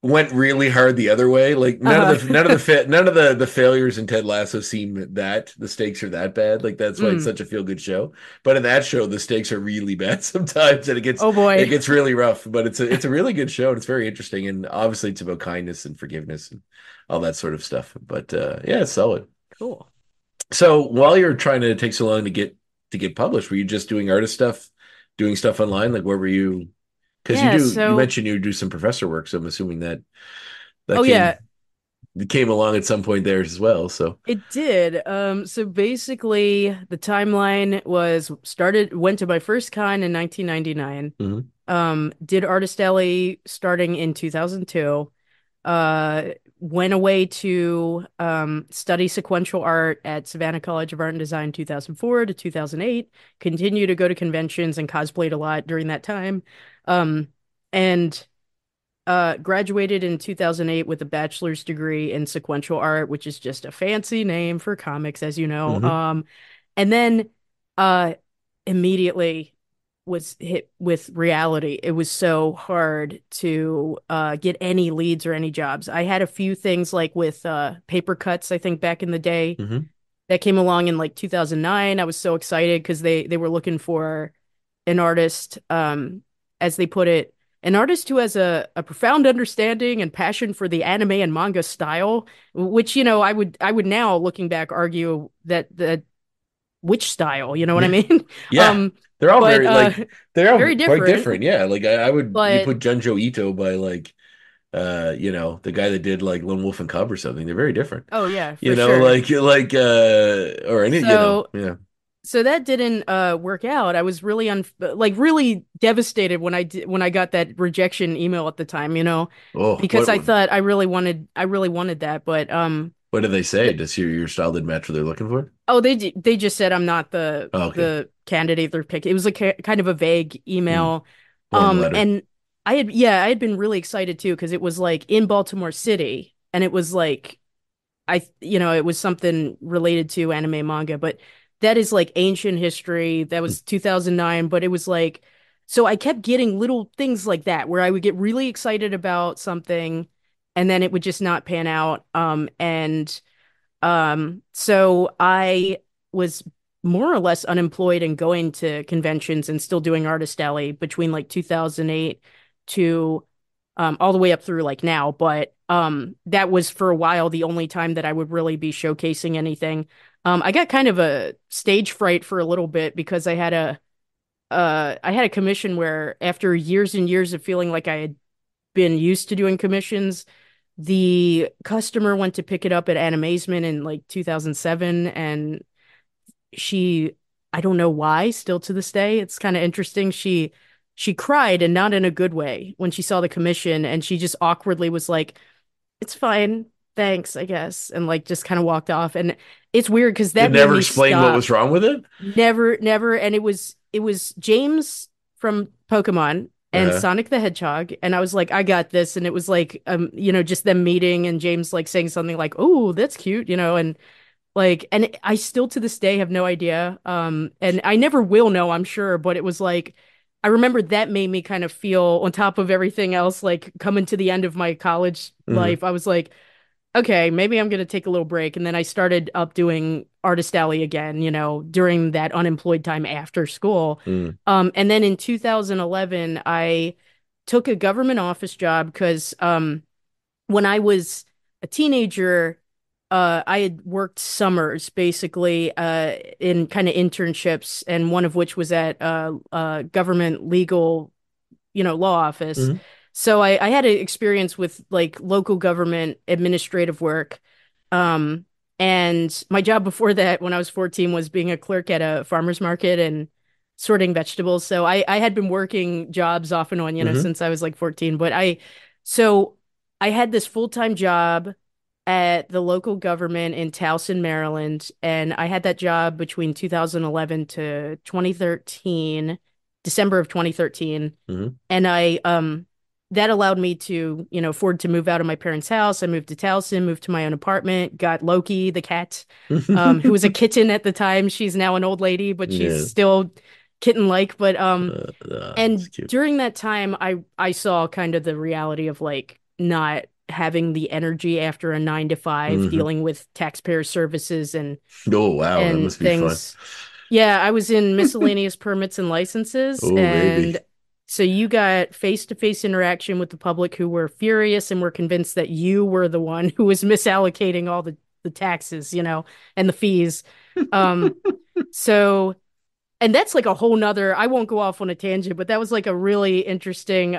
[SPEAKER 3] went really hard the other way. Like
[SPEAKER 4] uh
[SPEAKER 3] none of the failures in Ted Lasso seem that the stakes are that bad. Like that's why it's
[SPEAKER 4] mm.
[SPEAKER 3] such a feel good show. But in that show, the stakes are really bad sometimes, and
[SPEAKER 4] Oh
[SPEAKER 3] it
[SPEAKER 4] boy.
[SPEAKER 3] gets really rough. But it's a really good show, and it's very interesting. And obviously, it's about kindness and forgiveness and all that sort of stuff. But yeah, it's solid.
[SPEAKER 4] Cool.
[SPEAKER 3] So while you're trying to take so long to get published, were you just doing artist stuff, doing stuff online? Like where were you? Because
[SPEAKER 4] Yeah,
[SPEAKER 3] you
[SPEAKER 4] so
[SPEAKER 3] mentioned you do some professor work, so I'm assuming that that
[SPEAKER 4] oh
[SPEAKER 3] came
[SPEAKER 4] yeah,
[SPEAKER 3] came along at some point there as well. So
[SPEAKER 4] it did. So basically the timeline was started went to my first con in 1999.
[SPEAKER 3] mhm.
[SPEAKER 4] Did Artist Alley starting in 2002. Went away to study sequential art at Savannah College of Art and Design 2004 to 2008. Continue to go to conventions and cosplayed a lot during that time. Um, and graduated in 2008 with a bachelor's degree in sequential art, which is just a fancy name for comics, as you know.
[SPEAKER 3] Mhm.
[SPEAKER 4] And then uh, immediately was hit with reality. It was so hard to get any leads or any jobs. I had a few things like with paper cuts, I think back in the day
[SPEAKER 3] Hmm.
[SPEAKER 4] that came along in like 2009. I was so excited because they were looking for an artist, as they put it, an artist who has a profound understanding and passion for the anime and manga style, which, I would now looking back argue that the which style, you know what I
[SPEAKER 3] Yeah.
[SPEAKER 4] mean?
[SPEAKER 3] Yeah.
[SPEAKER 4] Um,
[SPEAKER 3] They're all
[SPEAKER 4] but
[SPEAKER 3] very they're all
[SPEAKER 4] very
[SPEAKER 3] quite
[SPEAKER 4] different.
[SPEAKER 3] different. Yeah. Like I would you
[SPEAKER 4] But
[SPEAKER 3] put Junjo Ito by the guy that did like Lone Wolf and Cub or something. They're very different.
[SPEAKER 4] oh yeah,
[SPEAKER 3] You
[SPEAKER 4] for
[SPEAKER 3] know,
[SPEAKER 4] sure.
[SPEAKER 3] or any,
[SPEAKER 4] So
[SPEAKER 3] yeah.
[SPEAKER 4] so that didn't work out. I was really really devastated when I got that rejection email at the time,
[SPEAKER 3] Oh,
[SPEAKER 4] because I thought I really wanted that, but
[SPEAKER 3] what did they say?
[SPEAKER 4] th
[SPEAKER 3] Does your style didn't match what they're looking for?
[SPEAKER 4] oh, they just said I'm not the
[SPEAKER 3] Oh, okay.
[SPEAKER 4] the candidate they're picking. It was a kind of a vague
[SPEAKER 3] Hmm.
[SPEAKER 4] email.
[SPEAKER 3] Warm letter.
[SPEAKER 4] And I had been really excited too because it was like in Baltimore City, and it was like it was something related to anime manga, but that is like ancient history. That was 2009, but it was like, so I kept getting little things like that where I would get really excited about something and then it would just not pan out. So I was more or less unemployed and going to conventions and still doing Artist Alley between like 2008 to all the way up through like now. But that was for a while the only time that I would really be showcasing anything. I got kind of a stage fright for a little bit because I had a commission where after years and years of feeling like I had been used to doing commissions, the customer went to pick it up at Animazement in like 2007, and she, I don't know why, still to this day, it's kind of interesting. She cried, and not in a good way, when she saw the commission, and she just awkwardly was like, "It's fine, thanks, I guess," and like just kind of walked off. And it's weird because
[SPEAKER 3] It
[SPEAKER 4] that made
[SPEAKER 3] never
[SPEAKER 4] me
[SPEAKER 3] explained what
[SPEAKER 4] stop.
[SPEAKER 3] was wrong with it.
[SPEAKER 4] Never, never. And it was James from Pokemon and
[SPEAKER 3] Uh-huh.
[SPEAKER 4] Sonic the Hedgehog. And I was like, I got this. And it was like, just them meeting and James like saying something like, "Oh, that's cute," and I still to this day have no idea. And I never will know, I'm sure, but it was like, I remember that made me kind of feel on top of everything else, like coming to the end of my college
[SPEAKER 3] Hmm.
[SPEAKER 4] life. I was like, okay, maybe I'm going to take a little break. And then I started up doing Artist Alley again, during that unemployed time after school.
[SPEAKER 3] Mm.
[SPEAKER 4] And then in 2011, I took a government office job because when I was a teenager, I had worked summers basically in kind of internships, and one of which was at government legal law office.
[SPEAKER 3] Hmm.
[SPEAKER 4] So I had an experience with like local government administrative work. Um, and my job before that, when I was 14, was being a clerk at a farmer's market and sorting vegetables. So I had been working jobs off and on,
[SPEAKER 3] Hmm.
[SPEAKER 4] since I was like 14. So I had this full-time job at the local government in Towson, Maryland, and I had that job between 2011 to 2013, December of 2013.
[SPEAKER 3] Hmm.
[SPEAKER 4] And I that allowed me to, afford to move out of my parents' house. I moved to Towson, moved to my own apartment, got Loki, the cat, who was a kitten at the time. She's now an old lady, but she's
[SPEAKER 3] Yeah.
[SPEAKER 4] still kitten-like. But
[SPEAKER 3] It's
[SPEAKER 4] and
[SPEAKER 3] cute.
[SPEAKER 4] during that time, I saw kind of the reality of like not having the energy after a 9 to 5,
[SPEAKER 3] Hmm.
[SPEAKER 4] dealing with taxpayer services and
[SPEAKER 3] Oh, wow. That
[SPEAKER 4] and
[SPEAKER 3] must be fun.
[SPEAKER 4] things. Yeah, I was in miscellaneous permits and licenses,
[SPEAKER 3] Oh,
[SPEAKER 4] and
[SPEAKER 3] baby.
[SPEAKER 4] so you got face-to-face interaction with the public who were furious and were convinced that you were the one who was misallocating all the taxes, and the fees. Um, so and that's like a whole nother, I won't go off on a tangent, but that was like a really interesting,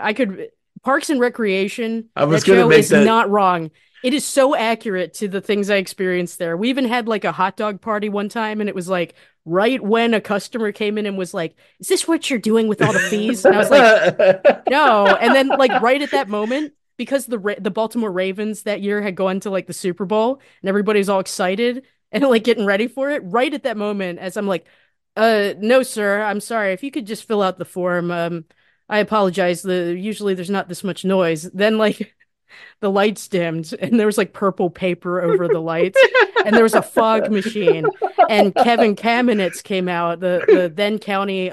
[SPEAKER 4] Parks and Recreation,
[SPEAKER 3] I was
[SPEAKER 4] that
[SPEAKER 3] gonna
[SPEAKER 4] show
[SPEAKER 3] make
[SPEAKER 4] is
[SPEAKER 3] that.
[SPEAKER 4] not wrong. It is so accurate to the things I experienced there. We even had like a hot dog party one time, and it was like right when a customer came in and was like, "Is this what you're doing with all the fees?" And I was like, "No." And then like right at that moment, because the Baltimore Ravens that year had gone to like the Super Bowl and everybody was all excited and like getting ready for it, right at that moment, as I'm like, no, sir, I'm sorry. If you could just fill out the form, I apologize. Usually there's not this much noise." Then like the lights dimmed and there was like purple paper over the lights and there was a fog machine and Kevin Kamenetz came out, the then county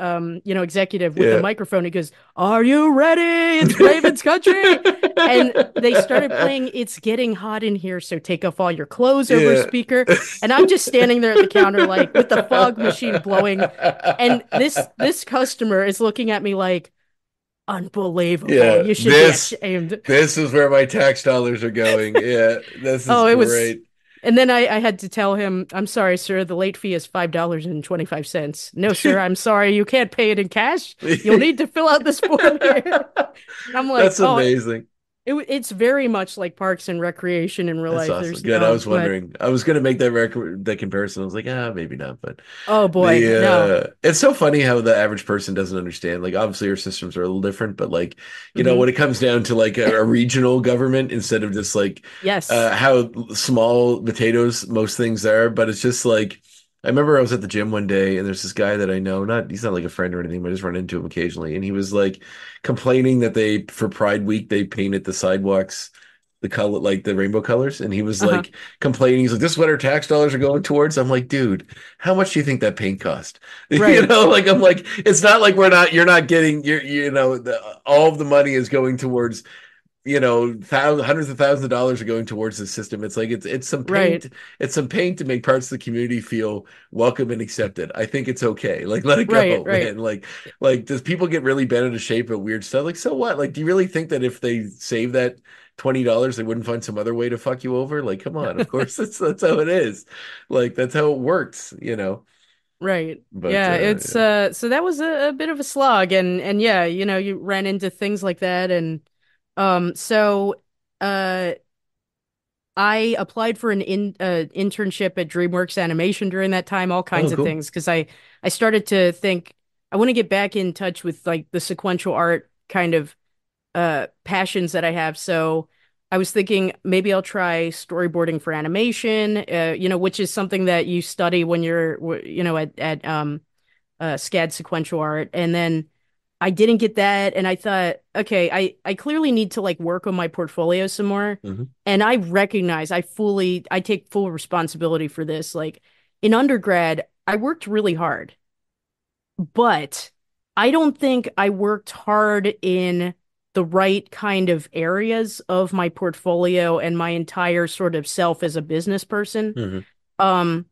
[SPEAKER 4] executive with the
[SPEAKER 3] Yeah.
[SPEAKER 4] microphone. He goes, "Are you ready? It's Raven's country." And they started playing "It's Getting Hot in Here, so take off all your clothes" over
[SPEAKER 3] Yeah.
[SPEAKER 4] speaker. And I'm just standing there at the counter like with the fog machine blowing and this customer is looking at me like, "Unbelievable.
[SPEAKER 3] Yeah.
[SPEAKER 4] You should be
[SPEAKER 3] This
[SPEAKER 4] ashamed."
[SPEAKER 3] this is where my tax dollars are going. Yeah. This is
[SPEAKER 4] Oh, it was.
[SPEAKER 3] great.
[SPEAKER 4] And then I had to tell him, "I'm sorry, sir. The late fee is $5.25. No, sir, I'm sorry. You can't pay it in cash. You'll need to fill out this form here." I'm like,
[SPEAKER 3] That's
[SPEAKER 4] oh,
[SPEAKER 3] amazing.
[SPEAKER 4] it's very much like Parks and Recreation in real
[SPEAKER 3] That's
[SPEAKER 4] life.
[SPEAKER 3] awesome.
[SPEAKER 4] There's
[SPEAKER 3] Good. I
[SPEAKER 4] no,
[SPEAKER 3] was
[SPEAKER 4] but
[SPEAKER 3] wondering. I was gonna make that comparison. I was like, maybe not. But
[SPEAKER 4] oh boy, no.
[SPEAKER 3] it's so funny how the average person doesn't understand. Like, obviously, our systems are a little different, but like,
[SPEAKER 4] Hmm.
[SPEAKER 3] when it comes down to like a regional government instead of just like
[SPEAKER 4] Yes.
[SPEAKER 3] how small potatoes most things are. But it's just like I remember I was at the gym one day and there's this guy that I know. Not he's not like a friend or anything, but I just run into him occasionally, and he was like complaining that they for Pride Week they painted the sidewalks the color like the rainbow colors, and he was
[SPEAKER 4] Uh-huh.
[SPEAKER 3] like complaining. He's like, "This is what our tax dollars are going towards." I'm like, dude, how much do you think that paint cost?
[SPEAKER 4] Right.
[SPEAKER 3] Like I'm like, it's not like you're not getting all of the money is going towards hundreds of thousands of dollars are going towards the system. It's like it's some
[SPEAKER 4] Right.
[SPEAKER 3] paint, to make parts of the community feel welcome and accepted. I think it's okay. Like let it
[SPEAKER 4] Right.
[SPEAKER 3] go,
[SPEAKER 4] Right.
[SPEAKER 3] man. Like does people get really bent into shape at weird stuff? Like so what? Like do you really think that if they save that $20 they wouldn't find some other way to fuck you over? Like come on, of course that's how it is. Like that's how it works.
[SPEAKER 4] Right.
[SPEAKER 3] But
[SPEAKER 4] Yeah, it's
[SPEAKER 3] yeah.
[SPEAKER 4] so that was a bit of a slog and yeah, you ran into things like that and so uh I applied for an internship at DreamWorks Animation during that time, all
[SPEAKER 3] Oh,
[SPEAKER 4] kinds of
[SPEAKER 3] cool.
[SPEAKER 4] things because I started to think I want to get back in touch with like the sequential art kind of passions that I have. So I was thinking maybe I'll try storyboarding for animation, which is something that you study when you're at SCAD sequential art. And then I didn't get that, and I thought, okay, I clearly need to like work on my portfolio some more.
[SPEAKER 3] Hmm.
[SPEAKER 4] And I recognize I take full responsibility for this. Like in undergrad, I worked really hard, but I don't think I worked hard in the right kind of areas of my portfolio and my entire sort of self as a business person.
[SPEAKER 3] Hmm.
[SPEAKER 4] Um,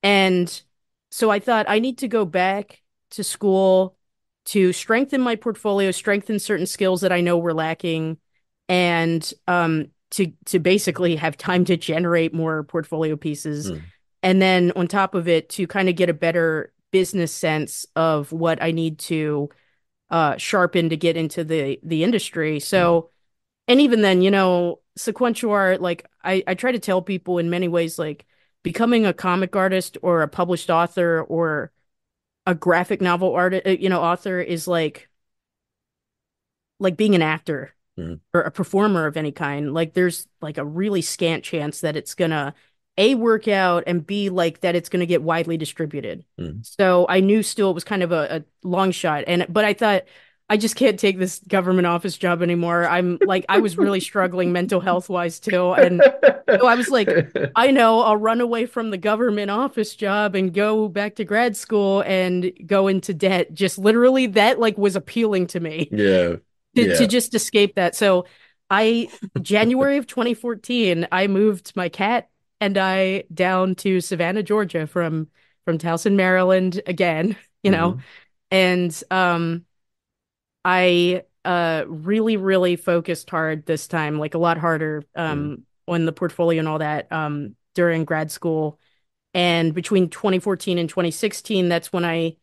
[SPEAKER 4] and so I thought I need to go back to school to strengthen my portfolio, strengthen certain skills that I know were lacking, and to basically have time to generate more portfolio pieces.
[SPEAKER 3] Hmm.
[SPEAKER 4] And then on top of it, to kind of get a better business sense of what I need to sharpen to get into the industry.
[SPEAKER 3] Hmm.
[SPEAKER 4] So, and even then, sequential art, like I try to tell people in many ways, like becoming a comic artist or a published author or a graphic novel author is like being an actor
[SPEAKER 3] Hmm.
[SPEAKER 4] or a performer of any kind. Like there's like a really scant chance that it's gonna A, work out, and B, like that it's gonna get widely distributed.
[SPEAKER 3] Hmm.
[SPEAKER 4] So I knew still it was kind of a long shot. But I thought I just can't take this government office job anymore. I'm like I was really struggling mental health wise too. And so I was like, I know I'll run away from the government office job and go back to grad school and go into debt. Just literally that like was appealing to me
[SPEAKER 3] Yeah.
[SPEAKER 4] to
[SPEAKER 3] Yeah.
[SPEAKER 4] just escape that. So I January of 2014, I moved my cat and I down to Savannah, Georgia from Towson, Maryland again,
[SPEAKER 3] Hmm.
[SPEAKER 4] and I really really focused hard this time, like a lot harder
[SPEAKER 3] Hmm.
[SPEAKER 4] on the portfolio and all that during grad school. And between 2014 and 2016, that's when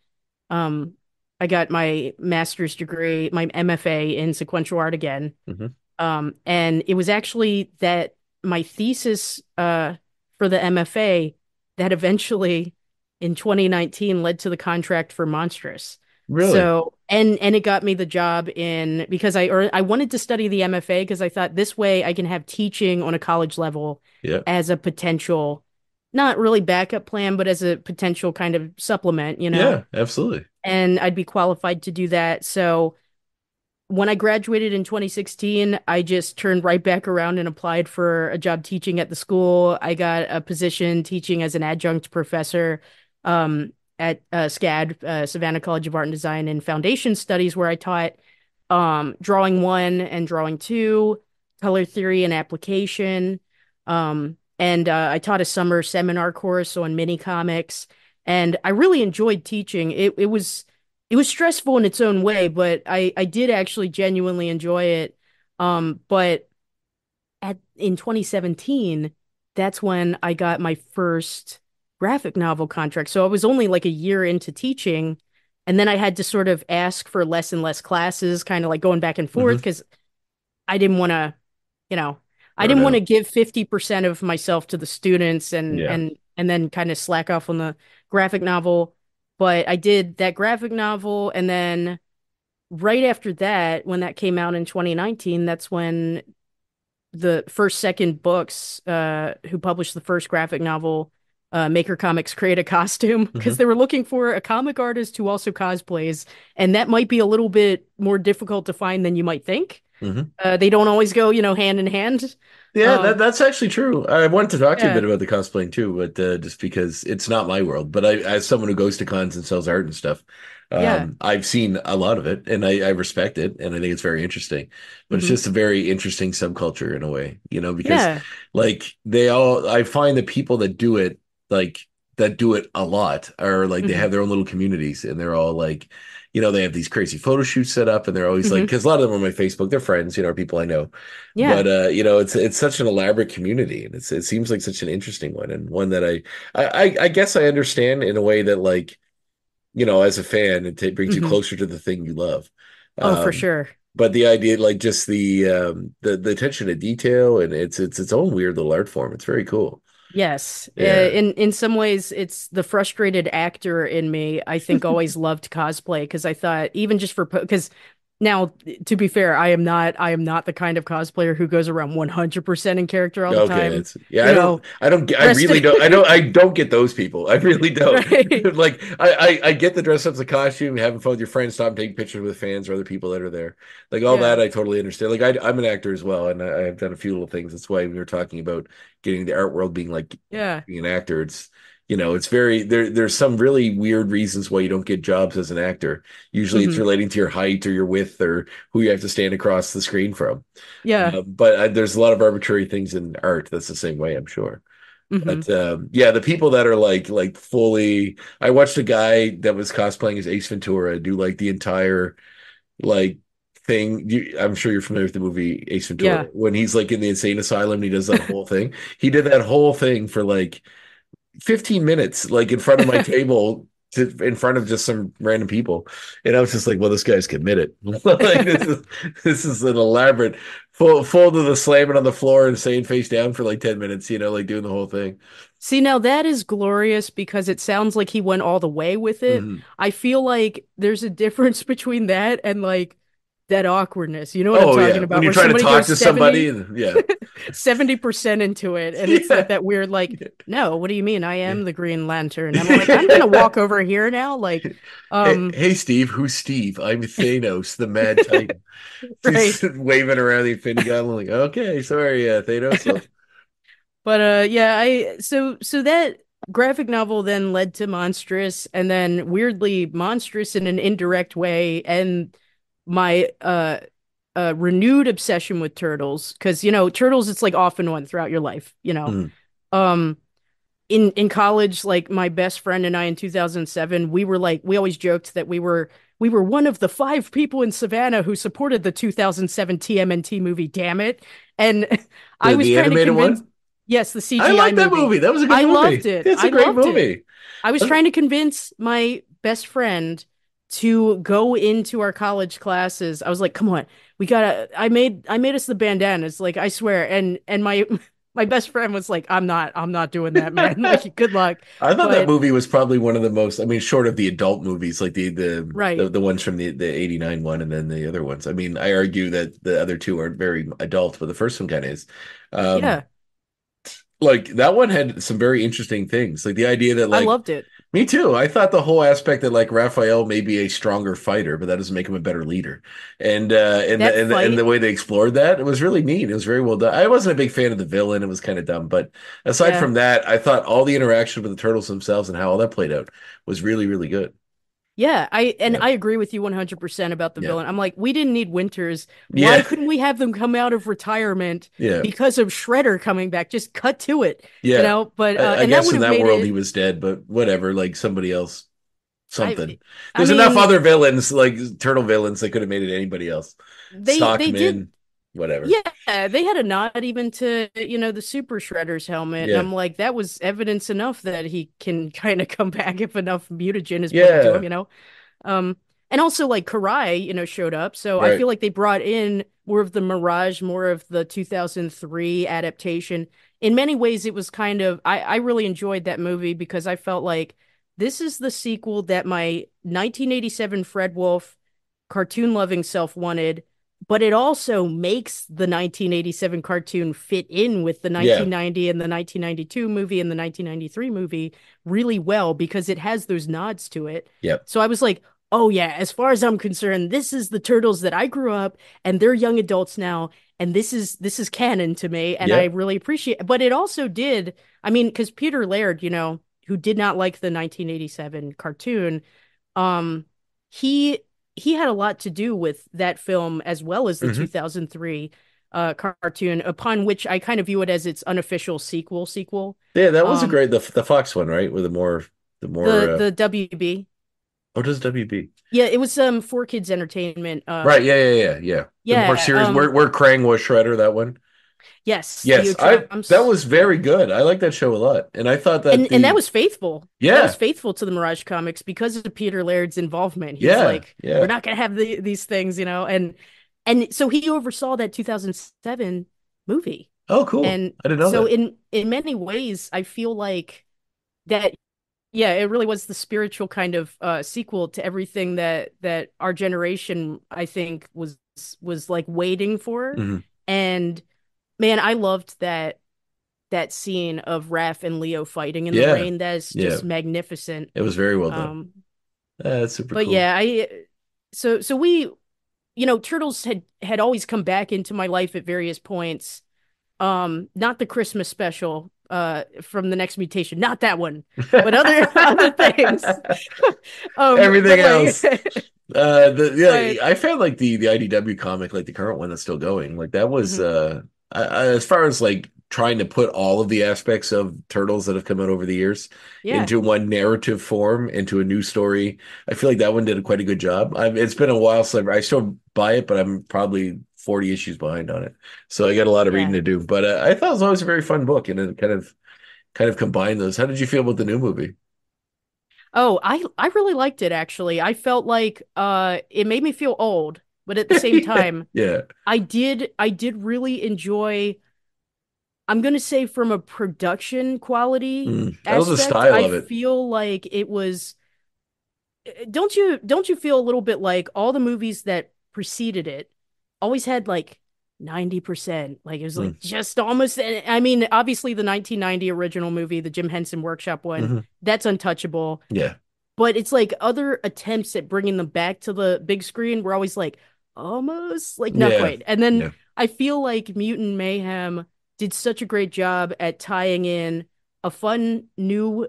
[SPEAKER 4] um I got my master's degree, my MFA in sequential art again.
[SPEAKER 3] Hmm.
[SPEAKER 4] And it was actually that my thesis for the MFA that eventually in 2019 led to the contract for Monstrous.
[SPEAKER 3] Really?
[SPEAKER 4] So and it got me the job in because I wanted to study the MFA because I thought this way I can have teaching on a college level
[SPEAKER 3] Yeah.
[SPEAKER 4] as a potential, not really backup plan, but as a potential kind of supplement,
[SPEAKER 3] Yeah, absolutely.
[SPEAKER 4] and I'd be qualified to do that. So when I graduated in 2016, I just turned right back around and applied for a job teaching at the school. I got a position teaching as an adjunct professor at SCAD, Savannah College of Art and Design, and Foundation Studies, where I taught drawing one and drawing two, color theory and application. And I taught a summer seminar course on mini comics, and I really enjoyed teaching. It was stressful in its own way, but I did actually genuinely enjoy it. But at in 2017, that's when I got my first graphic novel contract. So I was only like a year into teaching, and then I had to sort of ask for less and less classes, kind of like going back and forth
[SPEAKER 3] Hmm.
[SPEAKER 4] because I didn't want to, you know, I
[SPEAKER 3] Burn
[SPEAKER 4] didn't want to
[SPEAKER 3] out.
[SPEAKER 4] give 50% of myself to the students and
[SPEAKER 3] Yeah.
[SPEAKER 4] then kind of slack off on the graphic novel. But I did that graphic novel, and then right after that, when that came out in 2019, that's when the first second books, who published the first graphic novel, Maker Comics, create a costume because
[SPEAKER 3] Hmm.
[SPEAKER 4] they were looking for a comic artist who also cosplays, and that might be a little bit more difficult to find than you might think.
[SPEAKER 3] Hmm.
[SPEAKER 4] They don't always go, hand in hand.
[SPEAKER 3] Yeah,
[SPEAKER 4] Um,
[SPEAKER 3] that's actually true. I wanted to talk to you a
[SPEAKER 4] yeah.
[SPEAKER 3] bit about the cosplaying too, but just because it's not my world. But as someone who goes to cons and sells art and stuff,
[SPEAKER 4] Yeah.
[SPEAKER 3] I've seen a lot of it, and I respect it, and I think it's very interesting. But it's
[SPEAKER 4] Hmm.
[SPEAKER 3] just a very interesting subculture in a way, because
[SPEAKER 4] Yeah.
[SPEAKER 3] like I find that people like that do it a lot are like they
[SPEAKER 4] Hmm.
[SPEAKER 3] have their own little communities, and they're all like, they have these crazy photo shoots set up, and they're always like,
[SPEAKER 4] Hmm.
[SPEAKER 3] because a lot of them on my Facebook, they're friends, are people I know.
[SPEAKER 4] Yeah.
[SPEAKER 3] But it's such an elaborate community, and it seems like such an interesting one, and one that I guess I understand in a way that, like, as a fan, it brings you
[SPEAKER 4] Hmm.
[SPEAKER 3] closer to the thing you love.
[SPEAKER 4] Oh, for
[SPEAKER 3] Um,
[SPEAKER 4] sure.
[SPEAKER 3] but the idea, like, just the attention to detail, and it's its own weird little art form. It's very cool.
[SPEAKER 4] Yes.
[SPEAKER 3] Yeah.
[SPEAKER 4] In some ways, it's the frustrated actor in me. I think always loved cosplay because I thought even just for because now, to be fair, I am not the kind of cosplayer who goes around 100% in character all the
[SPEAKER 3] Okay,
[SPEAKER 4] time.
[SPEAKER 3] it's yeah.
[SPEAKER 4] You know,
[SPEAKER 3] I
[SPEAKER 4] rest
[SPEAKER 3] really
[SPEAKER 4] in
[SPEAKER 3] don't. I don't get those people. I really don't.
[SPEAKER 4] right.
[SPEAKER 3] Like I get the dress up as a costume, having fun with your friends, stop and taking pictures with fans or other people that are there. Like all that,
[SPEAKER 4] Yeah.
[SPEAKER 3] I totally understand. Like I'm an actor as well, and I've done a few little things. That's why we were talking about getting the art world being like
[SPEAKER 4] Yeah.
[SPEAKER 3] being an actor. It's very there's some really weird reasons why you don't get jobs as an actor. Usually it's
[SPEAKER 4] Hmm.
[SPEAKER 3] relating to your height or your width or who you have to stand across the screen from.
[SPEAKER 4] Yeah.
[SPEAKER 3] But there's a lot of arbitrary things in art that's the same way, I'm sure.
[SPEAKER 4] Hmm.
[SPEAKER 3] But yeah, the people that are like fully. I watched a guy that was cosplaying as Ace Ventura do like the entire like thing. I'm sure you're familiar with the movie Ace Ventura
[SPEAKER 4] Yeah.
[SPEAKER 3] when he's like in the insane asylum. And he does that whole thing. He did that whole thing for like 15 minutes, like in front of my table, in front of just some random people. And I was just like, well, this guy's committed. Like this is an elaborate full to the slamming on the floor and staying face down for like 10 minutes, like doing the whole thing.
[SPEAKER 4] See, now that is glorious because it sounds like he went all the way with it.
[SPEAKER 3] Hmm.
[SPEAKER 4] I feel like there's a difference between that and like that awkwardness. You know what I'm
[SPEAKER 3] Oh
[SPEAKER 4] talking
[SPEAKER 3] yeah. When
[SPEAKER 4] about?
[SPEAKER 3] you're
[SPEAKER 4] Where
[SPEAKER 3] trying to
[SPEAKER 4] somebody
[SPEAKER 3] talk
[SPEAKER 4] goes
[SPEAKER 3] to somebody
[SPEAKER 4] 70,
[SPEAKER 3] and yeah.
[SPEAKER 4] 70% into it. And it's like
[SPEAKER 3] Yeah.
[SPEAKER 4] that weird, like, no, what do you mean? I am the Green Lantern. And I'm like, I'm gonna walk over here now. Like,
[SPEAKER 3] Hey,
[SPEAKER 4] um,
[SPEAKER 3] hey, Steve. Who's Steve? I'm Thanos, the Mad Titan.
[SPEAKER 4] right.
[SPEAKER 3] Just waving around the Infinity Gauntlet. Like, okay, sorry, Thanos.
[SPEAKER 4] But yeah, so that graphic novel then led to Monstrous, and then weirdly Monstrous in an indirect way, and my renewed obsession with turtles, because turtles, it's like off and on throughout your life.
[SPEAKER 3] Mhm.
[SPEAKER 4] Um in college, like my best friend and I in 2007, we always joked that we were one of the five people in Savannah who supported the 2007 TMNT movie, damn it. And I
[SPEAKER 3] The
[SPEAKER 4] was
[SPEAKER 3] the
[SPEAKER 4] trying to
[SPEAKER 3] animated
[SPEAKER 4] convince,
[SPEAKER 3] one?
[SPEAKER 4] yes, the
[SPEAKER 3] I
[SPEAKER 4] CGI
[SPEAKER 3] like that
[SPEAKER 4] movie.
[SPEAKER 3] movie. That was a good
[SPEAKER 4] I loved
[SPEAKER 3] movie.
[SPEAKER 4] it.
[SPEAKER 3] It's a
[SPEAKER 4] I
[SPEAKER 3] great
[SPEAKER 4] loved it.
[SPEAKER 3] movie.
[SPEAKER 4] I was trying to convince my best friend to go into our college classes. I was like, "Come on, we gotta." I made us the bandanas. Like I swear, and my my best friend was like, I'm not doing that, man. Like, good luck.
[SPEAKER 3] I thought that
[SPEAKER 4] But
[SPEAKER 3] movie was probably one of the most, I mean, short of the adult movies, like the
[SPEAKER 4] right,
[SPEAKER 3] the ones from the 89 one and then the other ones. I mean, I argue that the other two aren't very adult, but the first one kind of is. Um,
[SPEAKER 4] yeah,
[SPEAKER 3] like that one had some very interesting things. Like the idea that
[SPEAKER 4] I
[SPEAKER 3] like
[SPEAKER 4] loved it.
[SPEAKER 3] Me too. I thought the whole aspect that like Raphael may be a stronger fighter, but that doesn't make him a better leader.
[SPEAKER 4] That
[SPEAKER 3] And the
[SPEAKER 4] fight,
[SPEAKER 3] way they explored that, it was really neat. It was very well done. I wasn't a big fan of the villain. It was kind of dumb. But aside
[SPEAKER 4] yeah.
[SPEAKER 3] from that, I thought all the interaction with the turtles themselves and how all that played out was really, really good.
[SPEAKER 4] Yeah,
[SPEAKER 3] Yeah.
[SPEAKER 4] I agree with you 100% about the
[SPEAKER 3] Yeah.
[SPEAKER 4] villain. I'm like, we didn't need Winters. Why
[SPEAKER 3] Yeah.
[SPEAKER 4] couldn't we have them come out of retirement
[SPEAKER 3] Yeah.
[SPEAKER 4] because of Shredder coming back? Just cut to it, you
[SPEAKER 3] Yeah.
[SPEAKER 4] know? But
[SPEAKER 3] I
[SPEAKER 4] and that
[SPEAKER 3] guess
[SPEAKER 4] would
[SPEAKER 3] in
[SPEAKER 4] have
[SPEAKER 3] that
[SPEAKER 4] made
[SPEAKER 3] world he
[SPEAKER 4] it
[SPEAKER 3] was dead, but whatever, like somebody else,
[SPEAKER 4] I
[SPEAKER 3] something.
[SPEAKER 4] I
[SPEAKER 3] There's enough
[SPEAKER 4] mean,
[SPEAKER 3] other villains, like turtle villains, that could have made it anybody else.
[SPEAKER 4] they did
[SPEAKER 3] Stockman, whatever.
[SPEAKER 4] yeah, they had a nod even to, the Super Shredder's helmet, and
[SPEAKER 3] Yeah.
[SPEAKER 4] I'm like, that was evidence enough that he can kind of come back if enough mutagen is put into him,
[SPEAKER 3] Yeah.
[SPEAKER 4] you know? And also like Karai, showed up. So I
[SPEAKER 3] Right.
[SPEAKER 4] feel like they brought in more of the Mirage, more of the 2003 adaptation. In many ways, it was kind of, I really enjoyed that movie because I felt like this is the sequel that my 1987 Fred Wolf cartoon loving self wanted, but it also makes the 1987 cartoon fit in with the
[SPEAKER 3] Yeah.
[SPEAKER 4] 1990 and the 1992 movie and the 1993 movie really well because it has those nods to it.
[SPEAKER 3] Yep.
[SPEAKER 4] So I was like, oh yeah, as far as I'm concerned, this is the turtles that I grew up and they're young adults now and this is canon to me and I
[SPEAKER 3] Yep.
[SPEAKER 4] really appreciate it. But it also did, I mean, because Peter Laird, who did not like the 1987 cartoon, um he he had a lot to do with that film as well as the
[SPEAKER 3] Hmm.
[SPEAKER 4] 2003 cartoon, upon which I kind of view it as its unofficial sequel.
[SPEAKER 3] Yeah, that was a
[SPEAKER 4] Um
[SPEAKER 3] great the Fox one, right? With the more
[SPEAKER 4] the WB.
[SPEAKER 3] what does WB?
[SPEAKER 4] Yeah, it was 4Kids Entertainment.
[SPEAKER 3] Right, yeah. The more
[SPEAKER 4] Yeah,
[SPEAKER 3] serious where Krang was Shredder, that one.
[SPEAKER 4] yes, Leo
[SPEAKER 3] Yes, I that
[SPEAKER 4] Trump's.
[SPEAKER 3] was
[SPEAKER 4] Yeah.
[SPEAKER 3] very good. I like that show a lot. And I thought that
[SPEAKER 4] And that
[SPEAKER 3] the
[SPEAKER 4] was faithful. That was
[SPEAKER 3] yeah,
[SPEAKER 4] faithful to the Mirage comics because of Peter Laird's involvement. He's
[SPEAKER 3] yeah,
[SPEAKER 4] like, we're
[SPEAKER 3] yeah.
[SPEAKER 4] not gonna have these things, and so he oversaw that 2007 movie.
[SPEAKER 3] Oh, cool.
[SPEAKER 4] And
[SPEAKER 3] I didn't know
[SPEAKER 4] so
[SPEAKER 3] that.
[SPEAKER 4] in many ways, I feel like that, yeah, it really was the spiritual kind of sequel to everything that our generation, I think, was like waiting for.
[SPEAKER 3] Hmm.
[SPEAKER 4] And man, I loved that scene of Raph and Leo fighting in the
[SPEAKER 3] Yeah.
[SPEAKER 4] rain. That is
[SPEAKER 3] Yeah.
[SPEAKER 4] just magnificent.
[SPEAKER 3] It was very well done.
[SPEAKER 4] Um,
[SPEAKER 3] That's super
[SPEAKER 4] but
[SPEAKER 3] cool.
[SPEAKER 4] yeah, so we, Turtles had always come back into my life at various points. Not the Christmas special from the next mutation, not that one, but other other things.
[SPEAKER 3] Everything
[SPEAKER 4] But
[SPEAKER 3] else.
[SPEAKER 4] like but
[SPEAKER 3] I found like the IDW comic, like the current one that's still going, like that was
[SPEAKER 4] mhm,
[SPEAKER 3] as far as like trying to put all of the aspects of Turtles that have come out over the years
[SPEAKER 4] yeah.
[SPEAKER 3] into one narrative form, into a new story. I feel like that one did quite a good job. It's been a while since I still buy it, but I'm probably 40 issues behind on it. So I got a lot of reading
[SPEAKER 4] Yeah.
[SPEAKER 3] to do. But I thought it was always a very fun book, and it kind of combined those. How did you feel about the new movie?
[SPEAKER 4] Oh, I really liked it actually. I felt like it made me feel old, but at the same time,
[SPEAKER 3] Yeah.
[SPEAKER 4] I did really enjoy, I'm gonna say from a production quality
[SPEAKER 3] I love the
[SPEAKER 4] aspect,
[SPEAKER 3] style
[SPEAKER 4] I
[SPEAKER 3] of it.
[SPEAKER 4] feel like it was, don't you feel a little bit like all the movies that preceded it always had like 90%, like it was
[SPEAKER 3] Mm.
[SPEAKER 4] like just almost, I mean, obviously the 1990 original movie, the Jim Henson Workshop one,
[SPEAKER 3] Hmm.
[SPEAKER 4] that's untouchable.
[SPEAKER 3] Yeah.
[SPEAKER 4] But it's like other attempts at bringing them back to the big screen were always like almost like not
[SPEAKER 3] Yeah.
[SPEAKER 4] quite. And then
[SPEAKER 3] Yeah.
[SPEAKER 4] I feel like Mutant Mayhem did such a great job at tying in a fun new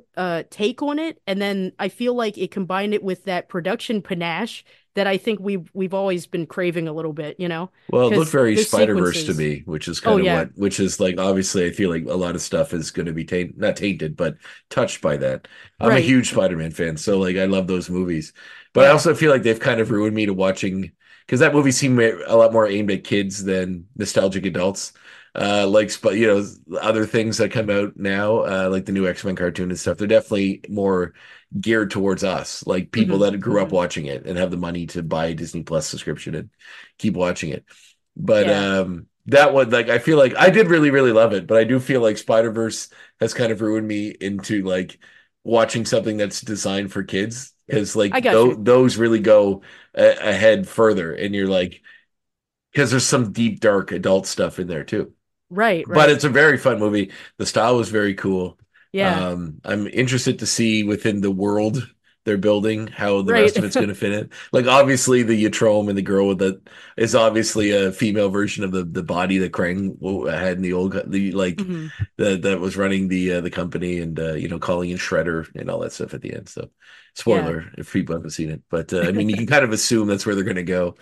[SPEAKER 4] take on it. And then I feel like it combined it with that production panache that I think we've always been craving a little bit,
[SPEAKER 3] Well, it looked
[SPEAKER 4] because
[SPEAKER 3] very
[SPEAKER 4] those
[SPEAKER 3] Spider-Verse to
[SPEAKER 4] sequences.
[SPEAKER 3] me, which is
[SPEAKER 4] Oh
[SPEAKER 3] kind of
[SPEAKER 4] yeah,
[SPEAKER 3] which is like obviously I feel like a lot of stuff is going to be not tainted, but touched by that. I'm a
[SPEAKER 4] right.
[SPEAKER 3] huge Spider-Man fan, so like I love those movies. But I
[SPEAKER 4] Yeah.
[SPEAKER 3] also feel like they've kind of ruined me to watching because that movie seemed a lot more aimed at kids than nostalgic adults. Other things that come out now, like the new X-Men cartoon and stuff, they're definitely more geared towards us, like people
[SPEAKER 4] Hmm.
[SPEAKER 3] that grew up
[SPEAKER 4] Hmm.
[SPEAKER 3] watching it and have the money to buy a Disney Plus subscription and keep watching it. But
[SPEAKER 4] Yeah.
[SPEAKER 3] that one, like, I feel like I did really, really love it, but I do feel like Spider-Verse has kind of ruined me into like watching something that's designed for kids because like
[SPEAKER 4] I got you.
[SPEAKER 3] those really go ahead further, and you're like, because there's some deep, dark adult stuff in there too.
[SPEAKER 4] Right,
[SPEAKER 3] But
[SPEAKER 4] right.
[SPEAKER 3] it's a very fun movie. The style was very cool.
[SPEAKER 4] Yeah.
[SPEAKER 3] I'm interested to see within the world they're building how the
[SPEAKER 4] Right.
[SPEAKER 3] rest of it's going to fit in. Like obviously the Yatrom and the girl with the is obviously a female version of the body that Krang had in the old the like
[SPEAKER 4] hmm
[SPEAKER 3] that was running the company and calling in Shredder and all that stuff at the end. So
[SPEAKER 4] Yeah.
[SPEAKER 3] spoiler if people haven't seen it, but I mean you can kind of assume that's where they're going to go.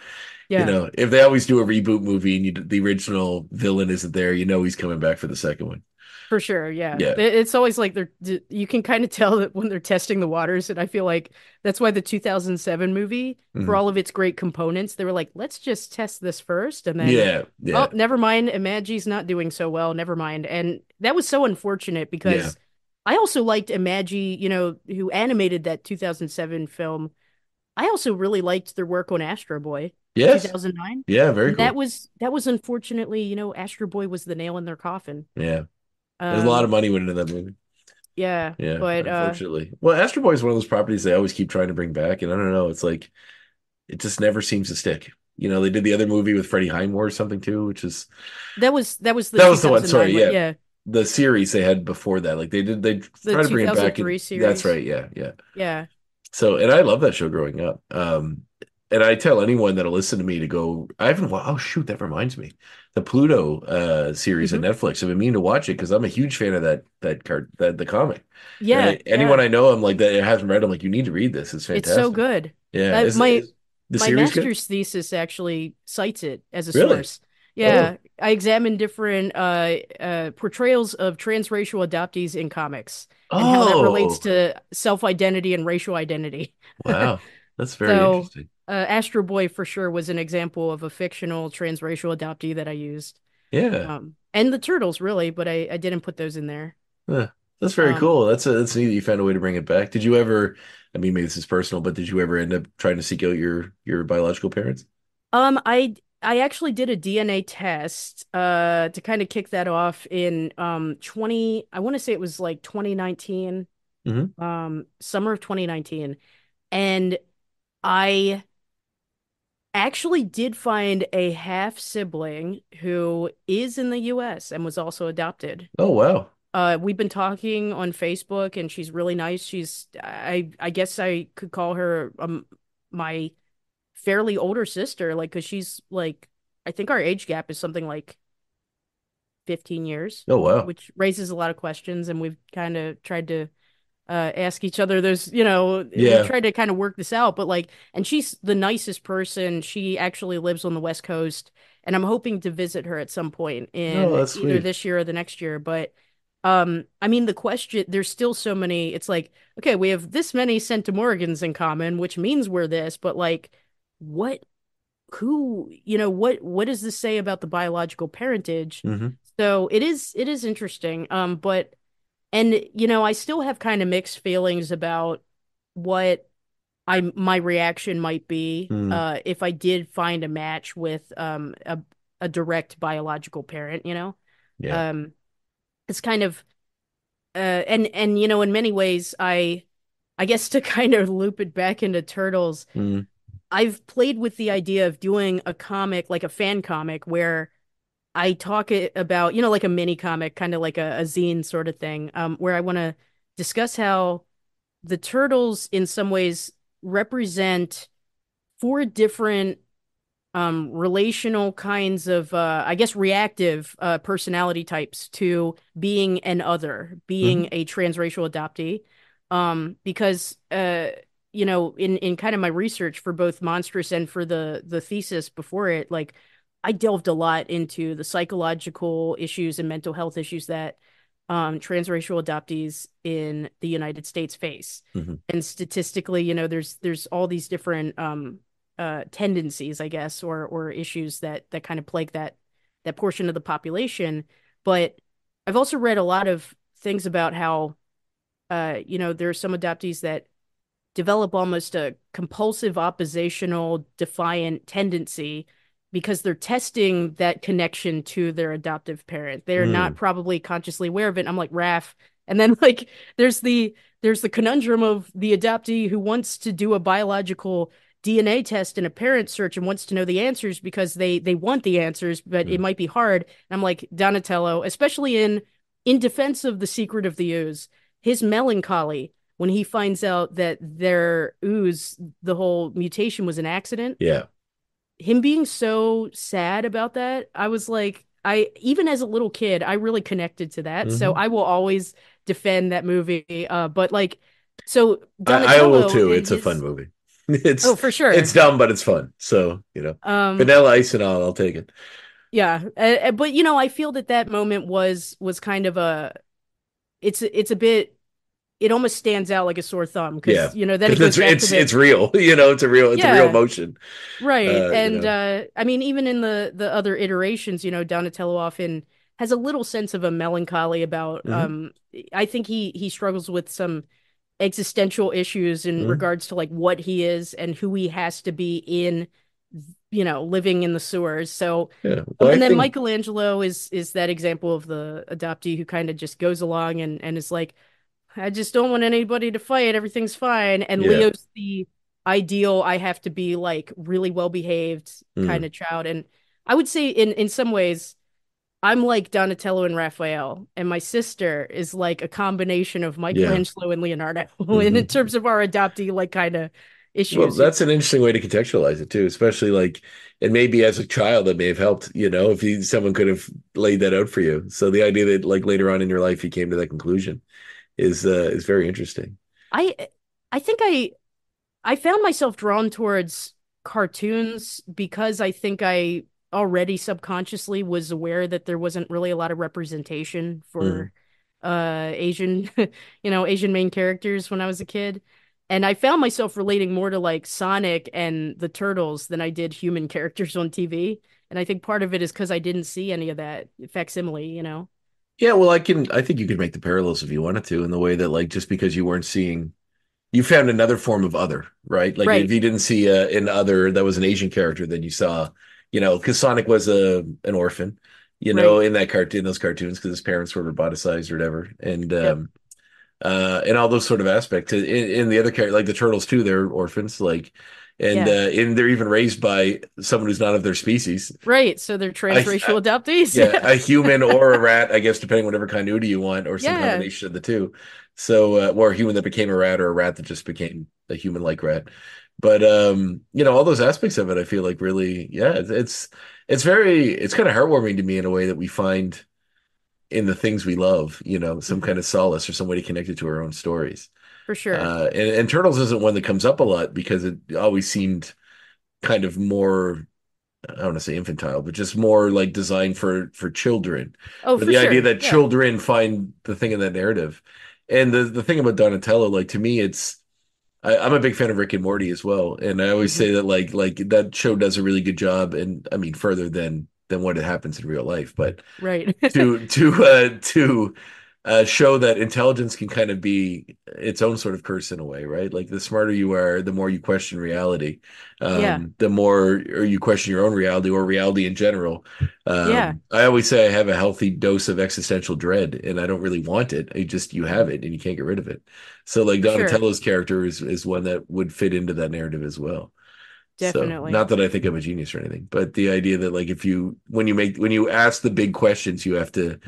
[SPEAKER 4] Yeah.
[SPEAKER 3] If they always do a reboot movie and the original villain isn't there, he's coming back for the second one.
[SPEAKER 4] For sure, yeah.
[SPEAKER 3] Yeah.
[SPEAKER 4] It's always like you can kind of tell that when they're testing the waters, and I feel like that's why the 2007 movie, for
[SPEAKER 3] Mhm.
[SPEAKER 4] all of its great components, they were like, let's just test this first, and then,
[SPEAKER 3] Yeah.
[SPEAKER 4] oh,
[SPEAKER 3] Yeah.
[SPEAKER 4] never mind, Imagi's not doing so well, never mind. And that was so unfortunate
[SPEAKER 3] Yeah.
[SPEAKER 4] because I also liked Imagi, who animated that 2007 film. I also really liked their work on Astro Boy in
[SPEAKER 3] Yes.
[SPEAKER 4] 2009.
[SPEAKER 3] Yeah. Very
[SPEAKER 4] And
[SPEAKER 3] cool.
[SPEAKER 4] that was unfortunately, Astro Boy was the nail in their coffin.
[SPEAKER 3] Yeah. There's a lot of
[SPEAKER 4] Um,
[SPEAKER 3] money went into that movie.
[SPEAKER 4] yeah,
[SPEAKER 3] Yeah.
[SPEAKER 4] but
[SPEAKER 3] Unfortunately. Well, Astro Boy is one of those properties they always keep trying to bring back. And I don't know. It's like, it just never seems to stick. They did the other movie with Freddie Highmore or something too, which is,
[SPEAKER 4] that was the
[SPEAKER 3] that was the one. Sorry.
[SPEAKER 4] 2009 one.
[SPEAKER 3] Yeah.
[SPEAKER 4] Yeah,
[SPEAKER 3] The series they had before that. Like they
[SPEAKER 4] the
[SPEAKER 3] try to bring it back.
[SPEAKER 4] 2003
[SPEAKER 3] And that's
[SPEAKER 4] series.
[SPEAKER 3] right. Yeah. Yeah.
[SPEAKER 4] Yeah.
[SPEAKER 3] So, and I love that show growing up. And I tell anyone that'll listen to me to go, I haven't, oh shoot, that reminds me. The Pluto series on
[SPEAKER 4] hmm
[SPEAKER 3] Netflix. I've been meaning to watch it because I'm a huge fan of the comic.
[SPEAKER 4] Yeah,
[SPEAKER 3] Anyone
[SPEAKER 4] yeah.
[SPEAKER 3] I know, I'm like that hasn't read, I'm like, you need to read this. It's
[SPEAKER 4] It's so
[SPEAKER 3] fantastic.
[SPEAKER 4] good.
[SPEAKER 3] Yeah.
[SPEAKER 4] Uh, my
[SPEAKER 3] Is the
[SPEAKER 4] my
[SPEAKER 3] series good?
[SPEAKER 4] master's thesis actually cites it as a
[SPEAKER 3] Really?
[SPEAKER 4] source.
[SPEAKER 3] Oh,
[SPEAKER 4] Yeah, I examined different portrayals of transracial adoptees in comics and how that relates
[SPEAKER 3] oh,
[SPEAKER 4] to self-identity and racial identity.
[SPEAKER 3] wow. That's very
[SPEAKER 4] So,
[SPEAKER 3] interesting.
[SPEAKER 4] Astro Boy for sure was an example of a fictional transracial adoptee that I used.
[SPEAKER 3] Yeah.
[SPEAKER 4] And the turtles really, but I didn't put those in there.
[SPEAKER 3] Huh. That's very
[SPEAKER 4] Um,
[SPEAKER 3] cool. That's neat that you found a way to bring it back. Did you ever, I mean, maybe this is personal, but did you ever end up trying to seek out your biological parents?
[SPEAKER 4] I actually did a DNA test to kind of kick that off in 20 I want to say it was like 2019,
[SPEAKER 3] Hmm.
[SPEAKER 4] summer of 2019. And I actually did find a half sibling who is in the US and was also adopted.
[SPEAKER 3] Oh, wow.
[SPEAKER 4] We've been talking on Facebook and she's really nice. I guess I could call her my fairly older sister, like, because she's like, I think our age gap is something like 15 years,
[SPEAKER 3] Oh, wow.
[SPEAKER 4] which raises a lot of questions. And we've kind of tried to ask each other, we've
[SPEAKER 3] Yeah.
[SPEAKER 4] tried to kind of work this out, but like, and she's the nicest person. She actually lives on the West Coast, and I'm hoping to visit her at some point
[SPEAKER 3] Oh,
[SPEAKER 4] in
[SPEAKER 3] that's
[SPEAKER 4] either
[SPEAKER 3] sweet.
[SPEAKER 4] this year or the next year. But I mean, the question, there's still so many. It's like, okay, we have this many centimorgans in common, which means we're this, but like, what what does this say about the biological parentage?
[SPEAKER 3] Hmm.
[SPEAKER 4] So it is interesting. But and I still have kind of mixed feelings about what my reaction might be
[SPEAKER 3] Mm.
[SPEAKER 4] if I did find a match with a direct biological parent,
[SPEAKER 3] Yeah.
[SPEAKER 4] um it's kind of and in many ways I guess to kind of loop it back into Turtles,
[SPEAKER 3] Mm.
[SPEAKER 4] I've played with the idea of doing a comic, like a fan comic, where I talk about, like a mini comic, kind of like a zine sort of thing, where I want to discuss how the turtles, in some ways, represent four different relational kinds of, I guess, reactive personality types to being an other, being
[SPEAKER 3] Hmm.
[SPEAKER 4] a transracial adoptee. Because in kind of my research for both Monstrous and for the thesis before it, like I delved a lot into the psychological issues and mental health issues that transracial adoptees in the United States face.
[SPEAKER 3] Hmm.
[SPEAKER 4] And statistically, there's all these different tendencies, I guess, or issues that kind of plague that portion of the population. But I've also read a lot of things about how there are some adoptees that develop almost a compulsive oppositional defiant tendency because they're testing that connection to their adoptive parent. They're not
[SPEAKER 3] Mm.
[SPEAKER 4] probably consciously aware of it. I'm like, Raph. And then like there's the conundrum of the adoptee who wants to do a biological DNA test in a parent search and wants to know the answers because they want the answers, but it
[SPEAKER 3] Mm.
[SPEAKER 4] might be hard. And I'm like, Donatello, especially in defense of the secret of the ooze, his melancholy when he finds out that their ooze, the whole mutation was an accident,
[SPEAKER 3] Yeah.
[SPEAKER 4] him being so sad about that, I was like, I even as a little kid, I really connected to that. So
[SPEAKER 3] Hmm.
[SPEAKER 4] I will always defend that movie. But like, so
[SPEAKER 3] I will
[SPEAKER 4] Donatello
[SPEAKER 3] too.
[SPEAKER 4] and
[SPEAKER 3] It's a fun
[SPEAKER 4] his,
[SPEAKER 3] movie.
[SPEAKER 4] oh, for
[SPEAKER 3] It's
[SPEAKER 4] sure.
[SPEAKER 3] dumb, but it's fun. So,
[SPEAKER 4] Um,
[SPEAKER 3] Vanilla Ice and all, I'll take it.
[SPEAKER 4] yeah, but I feel that that moment was kind of a, it's a bit, it almost stands out like a sore thumb because
[SPEAKER 3] Yeah.
[SPEAKER 4] then it
[SPEAKER 3] Because
[SPEAKER 4] goes back to
[SPEAKER 3] it's
[SPEAKER 4] the,
[SPEAKER 3] real. It's a real
[SPEAKER 4] yeah.
[SPEAKER 3] emotion.
[SPEAKER 4] Right. And
[SPEAKER 3] Uh.
[SPEAKER 4] I mean even in the other iterations, Donatello often has a little sense of a melancholy about
[SPEAKER 3] Hmm.
[SPEAKER 4] I think he struggles with some existential issues in
[SPEAKER 3] Hmm.
[SPEAKER 4] regards to like what he is and who he has to be in living in the sewers. So
[SPEAKER 3] Yeah. Well, I
[SPEAKER 4] and then
[SPEAKER 3] think,
[SPEAKER 4] Michelangelo is that example of the adoptee who kind of just goes along and is like I just don't want anybody to fight. Everything's fine. And
[SPEAKER 3] yeah.
[SPEAKER 4] Leo's the ideal, I have to be like really well behaved kind
[SPEAKER 3] Mm,
[SPEAKER 4] of child. And I would say in some ways, I'm like Donatello and Raphael, and my sister is like a combination of
[SPEAKER 3] yeah.
[SPEAKER 4] Michelangelo and Leonardo. And in
[SPEAKER 3] Hmm.
[SPEAKER 4] terms of our adoptee like kind of
[SPEAKER 3] Well,
[SPEAKER 4] issues,
[SPEAKER 3] that's an interesting way to contextualize it too, especially like, and maybe as a child that may have helped, if someone could have laid that out for you. So the idea that like later on in your life you came to that conclusion is very interesting.
[SPEAKER 4] I I think I found myself drawn towards cartoons because I think I already subconsciously was aware that there wasn't really a lot of representation
[SPEAKER 3] Mm.
[SPEAKER 4] for Asian Asian main characters when I was a kid. And I found myself relating more to like Sonic and the Turtles than I did human characters on TV. And I think part of it is because I didn't see any of that facsimile.
[SPEAKER 3] Yeah, well, I think you could make the parallels if you wanted to, in the way that like just because you weren't seeing, you found another form of other, right? Like if
[SPEAKER 4] Right,
[SPEAKER 3] you didn't see an other that was an Asian character, then you saw, because Sonic was an orphan,
[SPEAKER 4] right.
[SPEAKER 3] in that cartoon, those cartoons, because his parents were roboticized or whatever,
[SPEAKER 4] Yep.
[SPEAKER 3] and all those sort of aspects. In the other character, like the turtles too, they're orphans, like,
[SPEAKER 4] Yeah.
[SPEAKER 3] and they're even raised by someone who's not of their species.
[SPEAKER 4] Right. So they're
[SPEAKER 3] I
[SPEAKER 4] transracial adoptees.
[SPEAKER 3] Yeah, a human or a rat, I guess, depending whatever continuity you want, or some
[SPEAKER 4] Yeah,
[SPEAKER 3] combination of the two. So, or a human that became a rat, or a rat that just became a human-like rat. But all those aspects of it, I feel like really, yeah, it's kind of heartwarming to me in a way that we find in the things we love, some
[SPEAKER 4] hmm
[SPEAKER 3] kind of solace or some way to connect it to our own stories.
[SPEAKER 4] for sure.
[SPEAKER 3] And Turtles isn't one that comes up a lot because it always seemed kind of more, I don't want to say infantile, but just more like designed for children.
[SPEAKER 4] Oh,
[SPEAKER 3] But
[SPEAKER 4] for
[SPEAKER 3] the idea
[SPEAKER 4] sure.
[SPEAKER 3] that
[SPEAKER 4] Yeah.
[SPEAKER 3] children find the thing in that narrative, and the thing about Donatello, like to me, I'm a big fan of Rick and Morty as well, and I always
[SPEAKER 4] hmm
[SPEAKER 3] say that like that show does a really good job, and I mean further than what it happens in real life, but
[SPEAKER 4] Right.
[SPEAKER 3] to show that intelligence can kind of be its own sort of curse in a way, right? Like the smarter you are, the more you question reality,
[SPEAKER 4] Yeah.
[SPEAKER 3] the more or you question your own reality or reality in general.
[SPEAKER 4] Yeah.
[SPEAKER 3] I always say I have a healthy dose of existential dread, and I don't really want it. You have
[SPEAKER 4] hmm
[SPEAKER 3] it, and you can't get rid of it. So like
[SPEAKER 4] For sure.
[SPEAKER 3] Donatello's character is one that would fit into that narrative as well. So
[SPEAKER 4] Definitely.
[SPEAKER 3] not that I think I'm a genius or anything, but the idea that like if you when you ask the big questions, you have to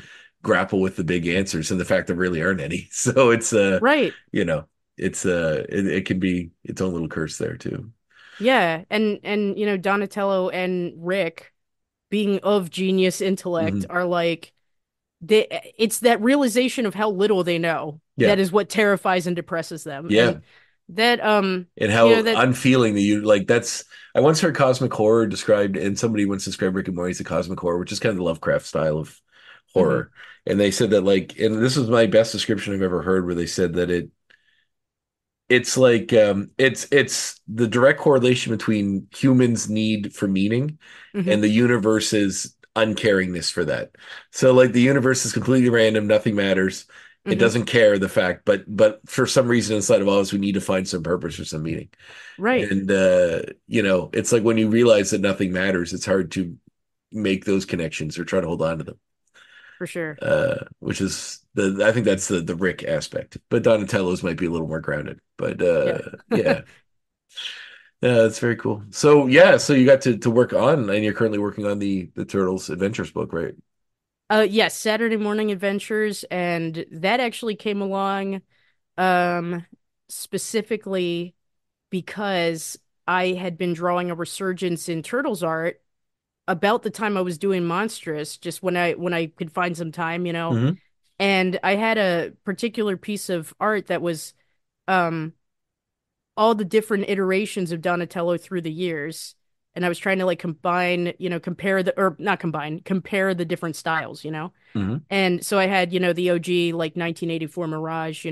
[SPEAKER 3] grapple with the big answers and the fact there really aren't any. So it's
[SPEAKER 4] Right.
[SPEAKER 3] you know, it can be its own little curse there too.
[SPEAKER 4] Yeah. And Donatello and Rick being of genius intellect
[SPEAKER 3] Hmm.
[SPEAKER 4] are like it's that realization of how little they know
[SPEAKER 3] Yeah.
[SPEAKER 4] that is what terrifies and depresses them.
[SPEAKER 3] Yeah.
[SPEAKER 4] And that
[SPEAKER 3] And how
[SPEAKER 4] that
[SPEAKER 3] unfeeling that you like that's I once heard cosmic horror described and somebody once described Rick and Morty as a cosmic horror, which is kind of the Lovecraft style of
[SPEAKER 4] mhm,
[SPEAKER 3] horror. And they said that like and this was my best description I've ever heard where they said that it's like it's the direct correlation between humans' need for meaning
[SPEAKER 4] mhm,
[SPEAKER 3] and the universe's uncaringness for that. So like the universe is completely random, nothing matters. It
[SPEAKER 4] mhm.
[SPEAKER 3] doesn't care the fact, but for some reason inside of all of us, we need to find some purpose or some meaning.
[SPEAKER 4] Right.
[SPEAKER 3] And it's like when you realize that nothing matters, it's hard to make those connections or try to hold on to them.
[SPEAKER 4] For sure.
[SPEAKER 3] Which is I think that's the Rick aspect. But Donatello's might be a little more grounded. But
[SPEAKER 4] Yeah.
[SPEAKER 3] yeah. Yeah, that's very cool. So yeah, so you got to work on and you're currently working on the Turtles Adventures book, right?
[SPEAKER 4] Yes, Saturday Morning Adventures, and that actually came along um specifically because I had been drawing a resurgence in Turtles art about the time I was doing Monstrous, just when I could find some time, you know.
[SPEAKER 3] Hmm.
[SPEAKER 4] And I had a particular piece of art that was um all the different iterations of Donatello through the years. And I was trying to like combine, compare the or not combine, compare the different styles, you know.
[SPEAKER 3] Hmm.
[SPEAKER 4] And so I had, the OG like 1984 Mirage,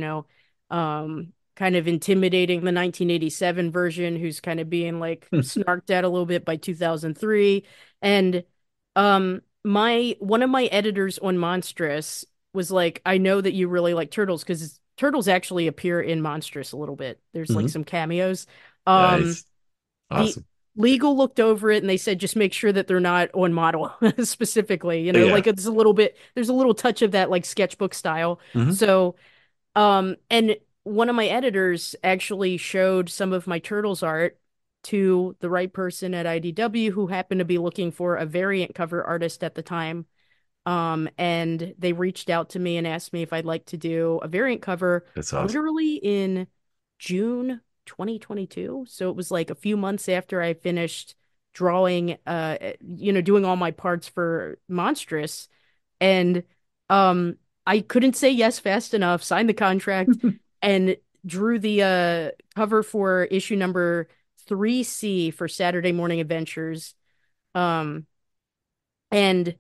[SPEAKER 4] kind of intimidating the 1987 version, who's kind of being like snarked at a little bit by 2003. And my one of my editors on Monstrous was like, I know that you really like turtles because turtles actually appear in Monstrous a little bit. There's like
[SPEAKER 3] Hmm.
[SPEAKER 4] some cameos. Um,
[SPEAKER 3] Nice.
[SPEAKER 4] the
[SPEAKER 3] Awesome.
[SPEAKER 4] legal looked over it and they said just make sure that they're not on model specifically,
[SPEAKER 3] Yeah.
[SPEAKER 4] like it's a little bit there's a little touch of that like sketchbook style.
[SPEAKER 3] Hmm.
[SPEAKER 4] So and one of my editors actually showed some of my turtles art to the right person at IDW who happened to be looking for a variant cover artist at the time. And they reached out to me and asked me if I'd like to do a variant cover
[SPEAKER 3] That's awesome.
[SPEAKER 4] literally in June 2022. So it was like a few months after I finished drawing, doing all my parts for Monstrous. And um, I couldn't say yes fast enough, signed the contract, and drew the cover for issue number 3C for Saturday Morning Adventures. Um, and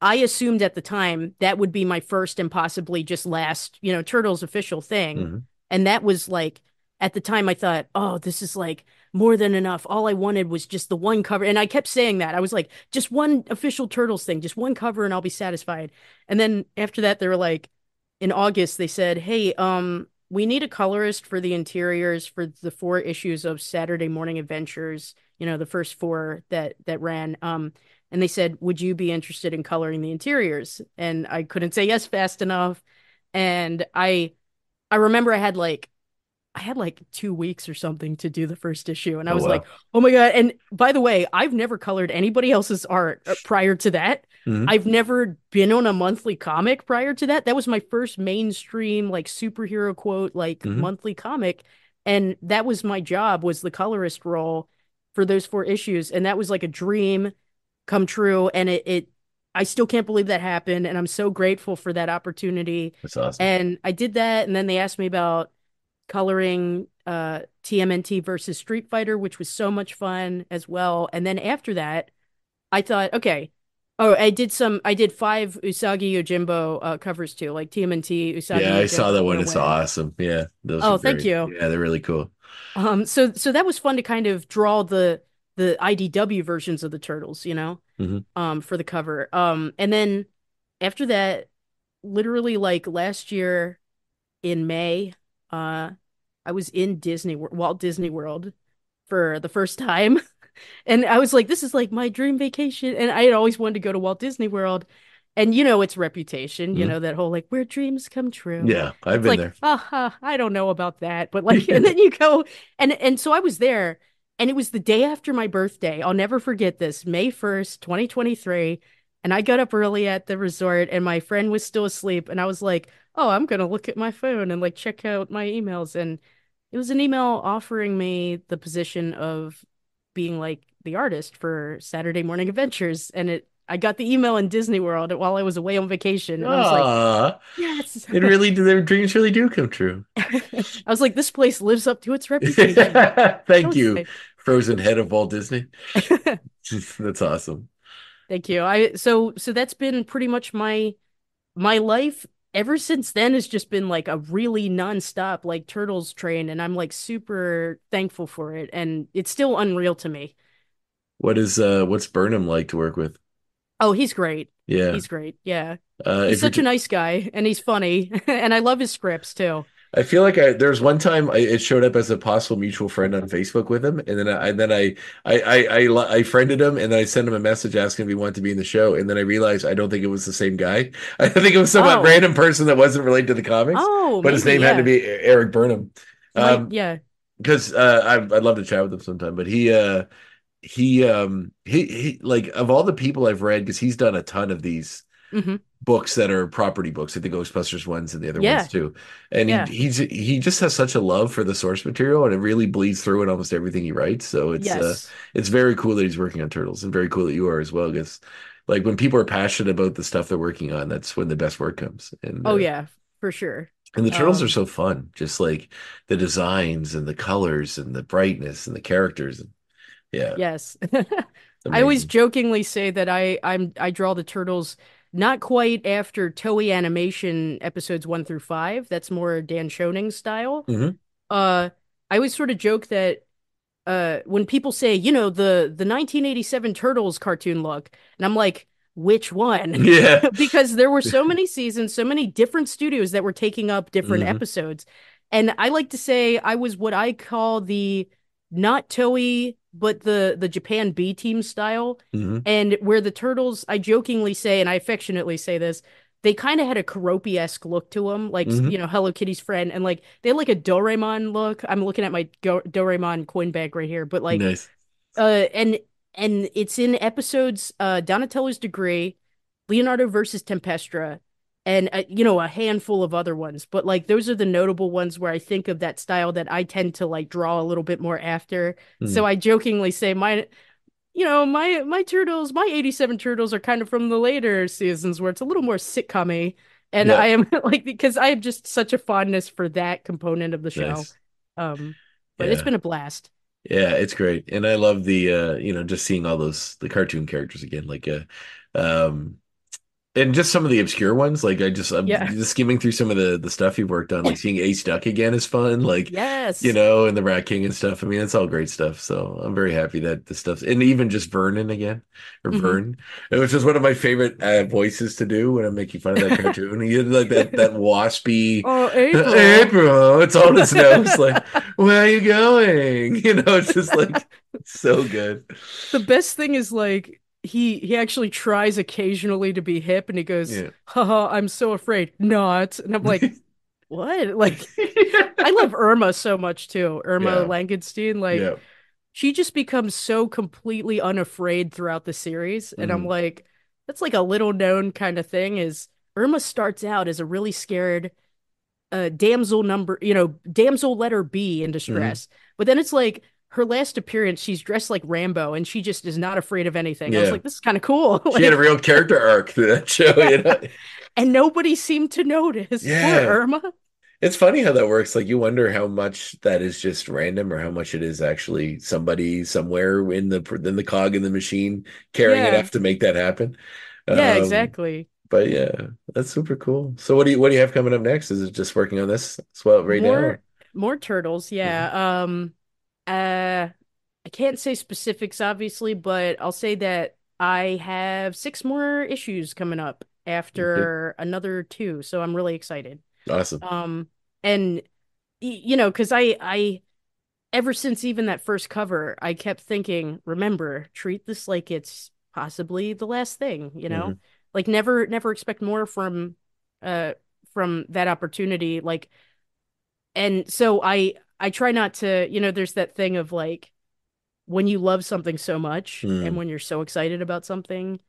[SPEAKER 4] I assumed at the time that would be my first and possibly just last, Turtles official thing.
[SPEAKER 3] Hmm.
[SPEAKER 4] And that was like, at the time I thought, oh, this is like more than enough. All I wanted was just the one cover. And I kept saying that. I was like, just one official Turtles thing, just one cover and I'll be satisfied. And then after that, they were like, in August, they said, hey, we need a colorist for the interiors for the 4 issues of Saturday Morning Adventures, the first 4 that ran. And they said, would you be interested in coloring the interiors? And I couldn't say yes fast enough. And I remember I had like 2 weeks or something to do the first issue. And I
[SPEAKER 3] Oh,
[SPEAKER 4] was like,
[SPEAKER 3] wow.
[SPEAKER 4] oh my God. And by the way, I've never colored anybody else's art prior to that.
[SPEAKER 3] Hmm.
[SPEAKER 4] I've never been on a monthly comic prior to that. That was my first mainstream, like superhero quote, like
[SPEAKER 3] Hmm.
[SPEAKER 4] monthly comic. And that was my job, was the colorist role for those 4 issues. And that was like a dream come true. And I still can't believe that happened. And I'm so grateful for that opportunity.
[SPEAKER 3] That's awesome.
[SPEAKER 4] And I did that. And then they asked me about coloring TMNT versus Street Fighter, which was so much fun as well. And then after that, I thought, okay. Oh, I did 5 Usagi Yojimbo covers too, like TMNT,
[SPEAKER 3] Yeah,
[SPEAKER 4] Usagi
[SPEAKER 3] I saw that
[SPEAKER 4] Yojimbo
[SPEAKER 3] one.
[SPEAKER 4] Run
[SPEAKER 3] It's
[SPEAKER 4] Away.
[SPEAKER 3] awesome. Yeah, those are
[SPEAKER 4] Oh, thank
[SPEAKER 3] great.
[SPEAKER 4] you.
[SPEAKER 3] Yeah, they're really cool.
[SPEAKER 4] So that was fun to kind of draw the IDW versions of the turtles,
[SPEAKER 3] Hmm.
[SPEAKER 4] for the cover. And then after that, literally like last year in May, uh, I was in Walt Disney World for the first time. And I was like, this is like my dream vacation. And I had always wanted to go to Walt Disney World. And its reputation,
[SPEAKER 3] Hmm.
[SPEAKER 4] that whole like where dreams come true.
[SPEAKER 3] Yeah, I've
[SPEAKER 4] It's
[SPEAKER 3] been
[SPEAKER 4] like,
[SPEAKER 3] there.
[SPEAKER 4] I don't know about that. But like, and then you go and so I was there and it was the day after my birthday. I'll never forget this, May 1st, 2023. And I got up early at the resort and my friend was still asleep. And I was like, oh, I'm gonna look at my phone and like check out my emails. And it was an email offering me the position of being like the artist for Saturday Morning Adventures. And I got the email in Disney World while I was away on vacation. And I was like,
[SPEAKER 3] Ah,
[SPEAKER 4] yes.
[SPEAKER 3] it really, their dreams really do come true.
[SPEAKER 4] I was like, this place lives up to its reputation. I
[SPEAKER 3] Thank
[SPEAKER 4] was
[SPEAKER 3] you,
[SPEAKER 4] like,
[SPEAKER 3] frozen head of Walt Disney. That's awesome.
[SPEAKER 4] thank you. So that's been pretty much my life ever since then has just been like a really nonstop like Turtles train, and I'm like super thankful for it. And it's still unreal to me.
[SPEAKER 3] What's Burnham like to work with?
[SPEAKER 4] Oh, he's great.
[SPEAKER 3] Yeah.
[SPEAKER 4] He's great. Yeah. He's
[SPEAKER 3] If you're
[SPEAKER 4] such a nice guy and he's funny. And I love his scripts too.
[SPEAKER 3] I feel like there's one time it showed up as a possible mutual friend on Facebook with him, and then I friended him, and then I sent him a message asking if he wanted to be in the show, and then I realized I don't think it was the same guy. I think it was some
[SPEAKER 4] Oh,
[SPEAKER 3] random person that wasn't related to the comics,
[SPEAKER 4] oh,
[SPEAKER 3] but his
[SPEAKER 4] maybe,
[SPEAKER 3] name had to
[SPEAKER 4] yeah.
[SPEAKER 3] be Eric Burnham. Um,
[SPEAKER 4] Yeah.
[SPEAKER 3] because I'd love to chat with him sometime, but he like of all the people I've read, because he's done a ton of these
[SPEAKER 4] Hmm.
[SPEAKER 3] books that are property books, like the Ghostbusters ones and the other ones
[SPEAKER 4] Yeah.
[SPEAKER 3] too. And
[SPEAKER 4] Yeah.
[SPEAKER 3] he just has such a love for the source material, and it really bleeds through in almost everything he writes. So
[SPEAKER 4] Yes.
[SPEAKER 3] it's very cool that he's working on Turtles, and very cool that you are as well. Because like when people are passionate about the stuff they're working on, that's when the best work comes.
[SPEAKER 4] Oh yeah, for sure.
[SPEAKER 3] And the Turtles are
[SPEAKER 4] Um,
[SPEAKER 3] so fun, just like the designs and the colors and the brightness and the characters. And yeah,
[SPEAKER 4] yes. I always
[SPEAKER 3] amazing.
[SPEAKER 4] jokingly say that I draw the turtles not quite after Toei animation episodes 1 through 5. That's more Dan Schoening style.
[SPEAKER 3] Hmm.
[SPEAKER 4] Uh, I always sort of joke that when people say, the 1987 Turtles cartoon look, and I'm like, which one?
[SPEAKER 3] Yeah.
[SPEAKER 4] Because there were so many seasons, so many different studios that were taking up different
[SPEAKER 3] Hmm.
[SPEAKER 4] episodes. And I like to say I was what I call the not Toei, but the Japan B team style.
[SPEAKER 3] Hmm.
[SPEAKER 4] And where the Turtles, I jokingly say, and I affectionately say this, they kind of had a Keroppi-esque look to them, like,
[SPEAKER 3] Hmm.
[SPEAKER 4] Hello Kitty's friend, and like they had like a Doraemon look. I'm looking at my Doraemon coin bag right here, but like,
[SPEAKER 3] Nice.
[SPEAKER 4] uh, and and it's in episodes, Donatello's Degree, Leonardo versus Tempestra, and a handful of other ones. But like those are the notable ones where I think of that style that I tend to like draw a little bit more after.
[SPEAKER 3] Mm.
[SPEAKER 4] So I jokingly say my turtles, my 87 turtles are kind of from the later seasons where it's a little more sitcom-y. And
[SPEAKER 3] Yeah.
[SPEAKER 4] I am like, because I have just such a fondness for that component of the show.
[SPEAKER 3] Nice.
[SPEAKER 4] Um, but it's
[SPEAKER 3] Yeah.
[SPEAKER 4] been a blast.
[SPEAKER 3] Yeah, it's great. And I love the just seeing all those the cartoon characters again. Um and just some of the obscure ones. Like I'm
[SPEAKER 4] Yeah.
[SPEAKER 3] just skimming through some of the stuff you've worked on, like seeing Ace Duck again is fun. Like,
[SPEAKER 4] Yes.
[SPEAKER 3] and the Rat King and stuff. I mean, it's all great stuff. So I'm very happy that the stuff and even just Vernon again or
[SPEAKER 4] Hmm.
[SPEAKER 3] Vern. It was just one of my favorite voices to do when I'm making fun of that cartoon. He had like that waspy
[SPEAKER 4] Oh, April.
[SPEAKER 3] April. It's all in his nose. Like, where are you going? It's just like so good.
[SPEAKER 4] The best thing is like he actually tries occasionally to be hip and he goes,
[SPEAKER 3] Yeah.
[SPEAKER 4] haha, I'm so afraid not. And I'm like, what? Like I love Irma so much too. Irma
[SPEAKER 3] Yeah.
[SPEAKER 4] Langenstein, like
[SPEAKER 3] Yeah.
[SPEAKER 4] she just becomes so completely unafraid throughout the series. And I'm
[SPEAKER 3] Mhm.
[SPEAKER 4] like, that's like a little known kind of thing is Irma starts out as a really scared damsel letter B in
[SPEAKER 3] Mhm.
[SPEAKER 4] distress. But then it's like her last appearance, she's dressed like Rambo and she just is not afraid of anything. I was
[SPEAKER 3] Yeah.
[SPEAKER 4] like, this is kind of cool.
[SPEAKER 3] She had a
[SPEAKER 4] Like,
[SPEAKER 3] real character arc through that show.
[SPEAKER 4] yeah. And nobody seemed to notice. Poor
[SPEAKER 3] Yeah.
[SPEAKER 4] Irma.
[SPEAKER 3] It's funny how that works. Like you wonder how much that is just random or how much it is actually somebody somewhere in the cog in the machine caring
[SPEAKER 4] Yeah.
[SPEAKER 3] enough to make that happen.
[SPEAKER 4] Yeah,
[SPEAKER 3] Um,
[SPEAKER 4] exactly.
[SPEAKER 3] but yeah, that's super cool. So what do you have coming up next? Is it just working on this swell right now?
[SPEAKER 4] More turtles,
[SPEAKER 3] Mhm.
[SPEAKER 4] yeah. I can't say specifics, obviously, but I'll say that I have 6 more issues coming up
[SPEAKER 3] Okay.
[SPEAKER 4] after another two, so I'm really excited.
[SPEAKER 3] Awesome.
[SPEAKER 4] Um, and because I ever since even that first cover, I kept thinking, remember, treat this like it's possibly the last thing,
[SPEAKER 3] Hmm.
[SPEAKER 4] Like never expect more uh from that opportunity. Like, and so I try not to, there's that thing of like when you love something so much and
[SPEAKER 3] Mm.
[SPEAKER 4] when you're so excited about something,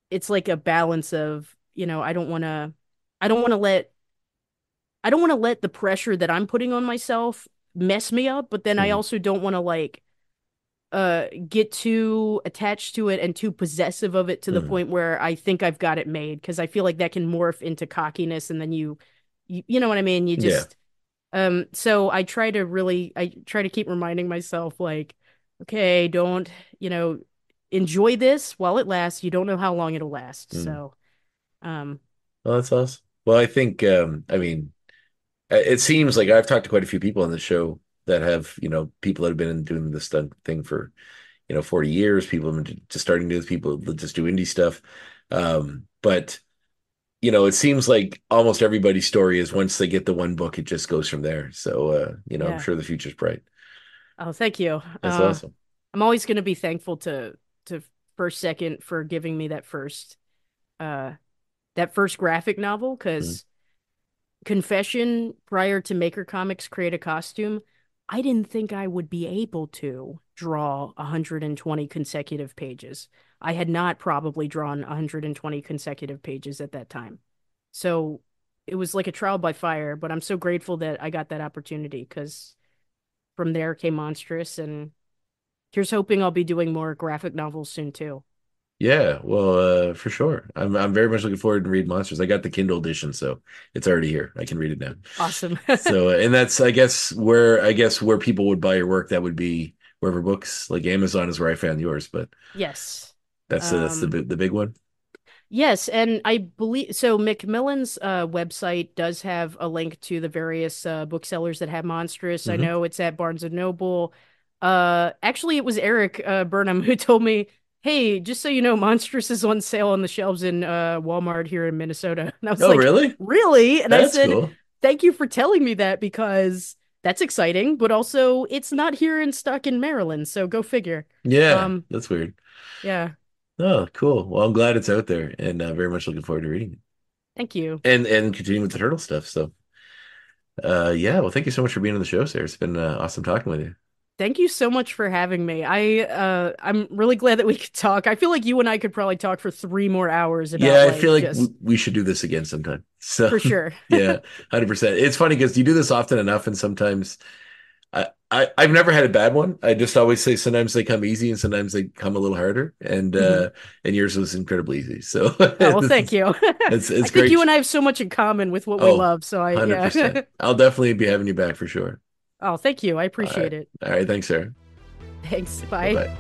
[SPEAKER 4] it's like a balance of, I don't want to let I don't want to let the pressure that I'm putting on myself mess me up, but then I
[SPEAKER 3] Hmm.
[SPEAKER 4] also don't want to like get too attached to it and too possessive of it to the
[SPEAKER 3] Hmm.
[SPEAKER 4] point where I think I've got it made because I feel like that can morph into cockiness and then you know what I mean? You
[SPEAKER 3] Yeah.
[SPEAKER 4] just so I try to keep reminding myself like, okay, don't, you know, enjoy this while it lasts. You don't know how long it'll last.
[SPEAKER 3] Mm.
[SPEAKER 4] So, um,
[SPEAKER 3] Well, that's awesome. Well, I think I mean it seems like I've talked to quite a few people on the show that have, people that have been doing this thing for, 40 years. People have been just starting to do this, people that just do indie stuff. But, it seems like almost everybody's story is once they get the one book, it just goes from there. So, I'm
[SPEAKER 4] yeah.
[SPEAKER 3] sure the future's bright.
[SPEAKER 4] Oh, thank you.
[SPEAKER 3] That's awesome.
[SPEAKER 4] I'm always going to be thankful to First Second for giving me uh that first graphic novel
[SPEAKER 3] Mm.
[SPEAKER 4] because Confession prior to Maker Comics create a costume I didn't think I would be able to draw 120 consecutive pages. I had not probably drawn 120 consecutive pages at that time. So it was like a trial by fire, but I'm so grateful that I got that opportunity because from there came Monstrous, and here's hoping I'll be doing more graphic novels soon too.
[SPEAKER 3] Yeah, well, for sure. I'm very much looking forward to read Monsters. I got the Kindle edition, so it's already here. I can read it now.
[SPEAKER 4] Awesome.
[SPEAKER 3] So, and that's I guess where people would buy your work. That would be wherever books like Amazon is where I found yours, but
[SPEAKER 4] Yes.
[SPEAKER 3] that's
[SPEAKER 4] Um,
[SPEAKER 3] the big one.
[SPEAKER 4] Yes, and I believe so. Macmillan's website does have a link to the various booksellers that have Monstrous. I
[SPEAKER 3] Hmm.
[SPEAKER 4] know it's at Barnes and Noble. Actually, it was Eric Burnham who told me, "Hey, just so you know, Monstrous is on sale on the shelves in Walmart here in Minnesota." And I was
[SPEAKER 3] Oh,
[SPEAKER 4] like,
[SPEAKER 3] really?
[SPEAKER 4] "Really?" And I
[SPEAKER 3] That's
[SPEAKER 4] said,
[SPEAKER 3] cool.
[SPEAKER 4] "Thank you for telling me that because that's exciting, but also it's not here in stock in Maryland, so go figure."
[SPEAKER 3] Yeah,
[SPEAKER 4] Um,
[SPEAKER 3] that's weird.
[SPEAKER 4] yeah,
[SPEAKER 3] Oh, cool. Well, I'm glad it's out there, and very much looking forward to reading it
[SPEAKER 4] thank you.
[SPEAKER 3] and continuing with the turtle stuff. So, yeah. Well, thank you so much for being on the show, Sarah. It's been awesome talking with you.
[SPEAKER 4] Thank you so much for having me. I'm really glad that we could talk. I feel like you and I could probably talk for 3 more hours about
[SPEAKER 3] Yeah, I feel
[SPEAKER 4] like
[SPEAKER 3] like
[SPEAKER 4] just
[SPEAKER 3] we should do this again sometime. So,
[SPEAKER 4] for sure.
[SPEAKER 3] yeah, 100%. It's funny because you do this often enough, and sometimes I've never had a bad one. I just always say sometimes they come easy and sometimes they come a little harder,
[SPEAKER 4] Mhm.
[SPEAKER 3] and yours was incredibly easy. So
[SPEAKER 4] Oh, well,
[SPEAKER 3] this
[SPEAKER 4] thank
[SPEAKER 3] is
[SPEAKER 4] you.
[SPEAKER 3] it's
[SPEAKER 4] I think you
[SPEAKER 3] great.
[SPEAKER 4] and I have so much in common with what we
[SPEAKER 3] Oh,
[SPEAKER 4] love. So yeah.
[SPEAKER 3] 100%. I'll definitely be having you back for sure.
[SPEAKER 4] Oh, thank you. I
[SPEAKER 3] All right.
[SPEAKER 4] appreciate it.
[SPEAKER 3] All right. Thanks, Sarah.
[SPEAKER 4] Thanks.
[SPEAKER 3] Bye
[SPEAKER 4] Bye.
[SPEAKER 3] bye.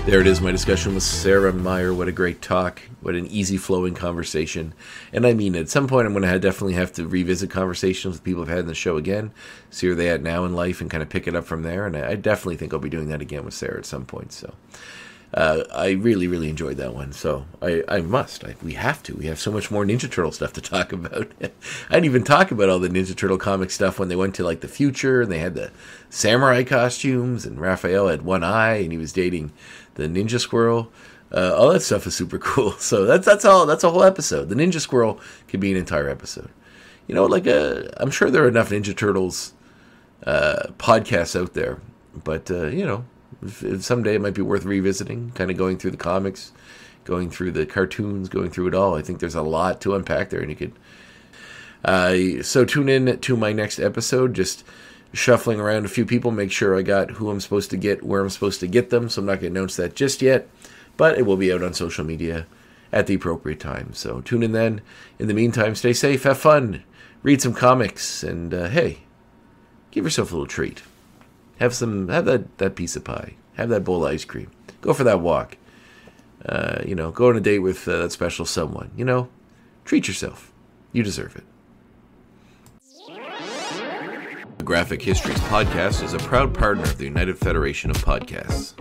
[SPEAKER 3] There it is, my discussion with Sarah Myer. What a great talk. What an easy flowing conversation. And I mean, at some point, I'm going to definitely have to revisit conversations with people I've had in the show again, see where they at now in life, and kind of pick it up from there. And I definitely think I'll be doing that again with Sarah at some point. So I really, really enjoyed that one. So I must. We have to. We have so much more Ninja Turtle stuff to talk about. I didn't even talk about all the Ninja Turtle comic stuff when they went to like the future and they had the samurai costumes and Raphael had one eye and he was dating the Ninja Squirrel. All that stuff is super cool. So that's all. That's a whole episode. The Ninja Squirrel could be an entire episode. You know, like I'm sure there are enough Ninja Turtles podcasts out there, but you know, if someday it might be worth revisiting, kind of going through the comics, going through the cartoons, going through it all. I think there's a lot to unpack there, and you could. So tune in to my next episode. Just shuffling around a few people, make sure I got who I'm supposed to get, where I'm supposed to get them. So I'm not going to announce that just yet, but it will be out on social media at the appropriate time. So tune in then. In the meantime, stay safe, have fun, read some comics, and hey, give yourself a little treat. Have that piece of pie. Have that bowl of ice cream. Go for that walk. You know, go on a date with that special someone. You know, treat yourself. You deserve it. The Graphic Histories Podcast is a proud partner of the United Federation of Podcasts.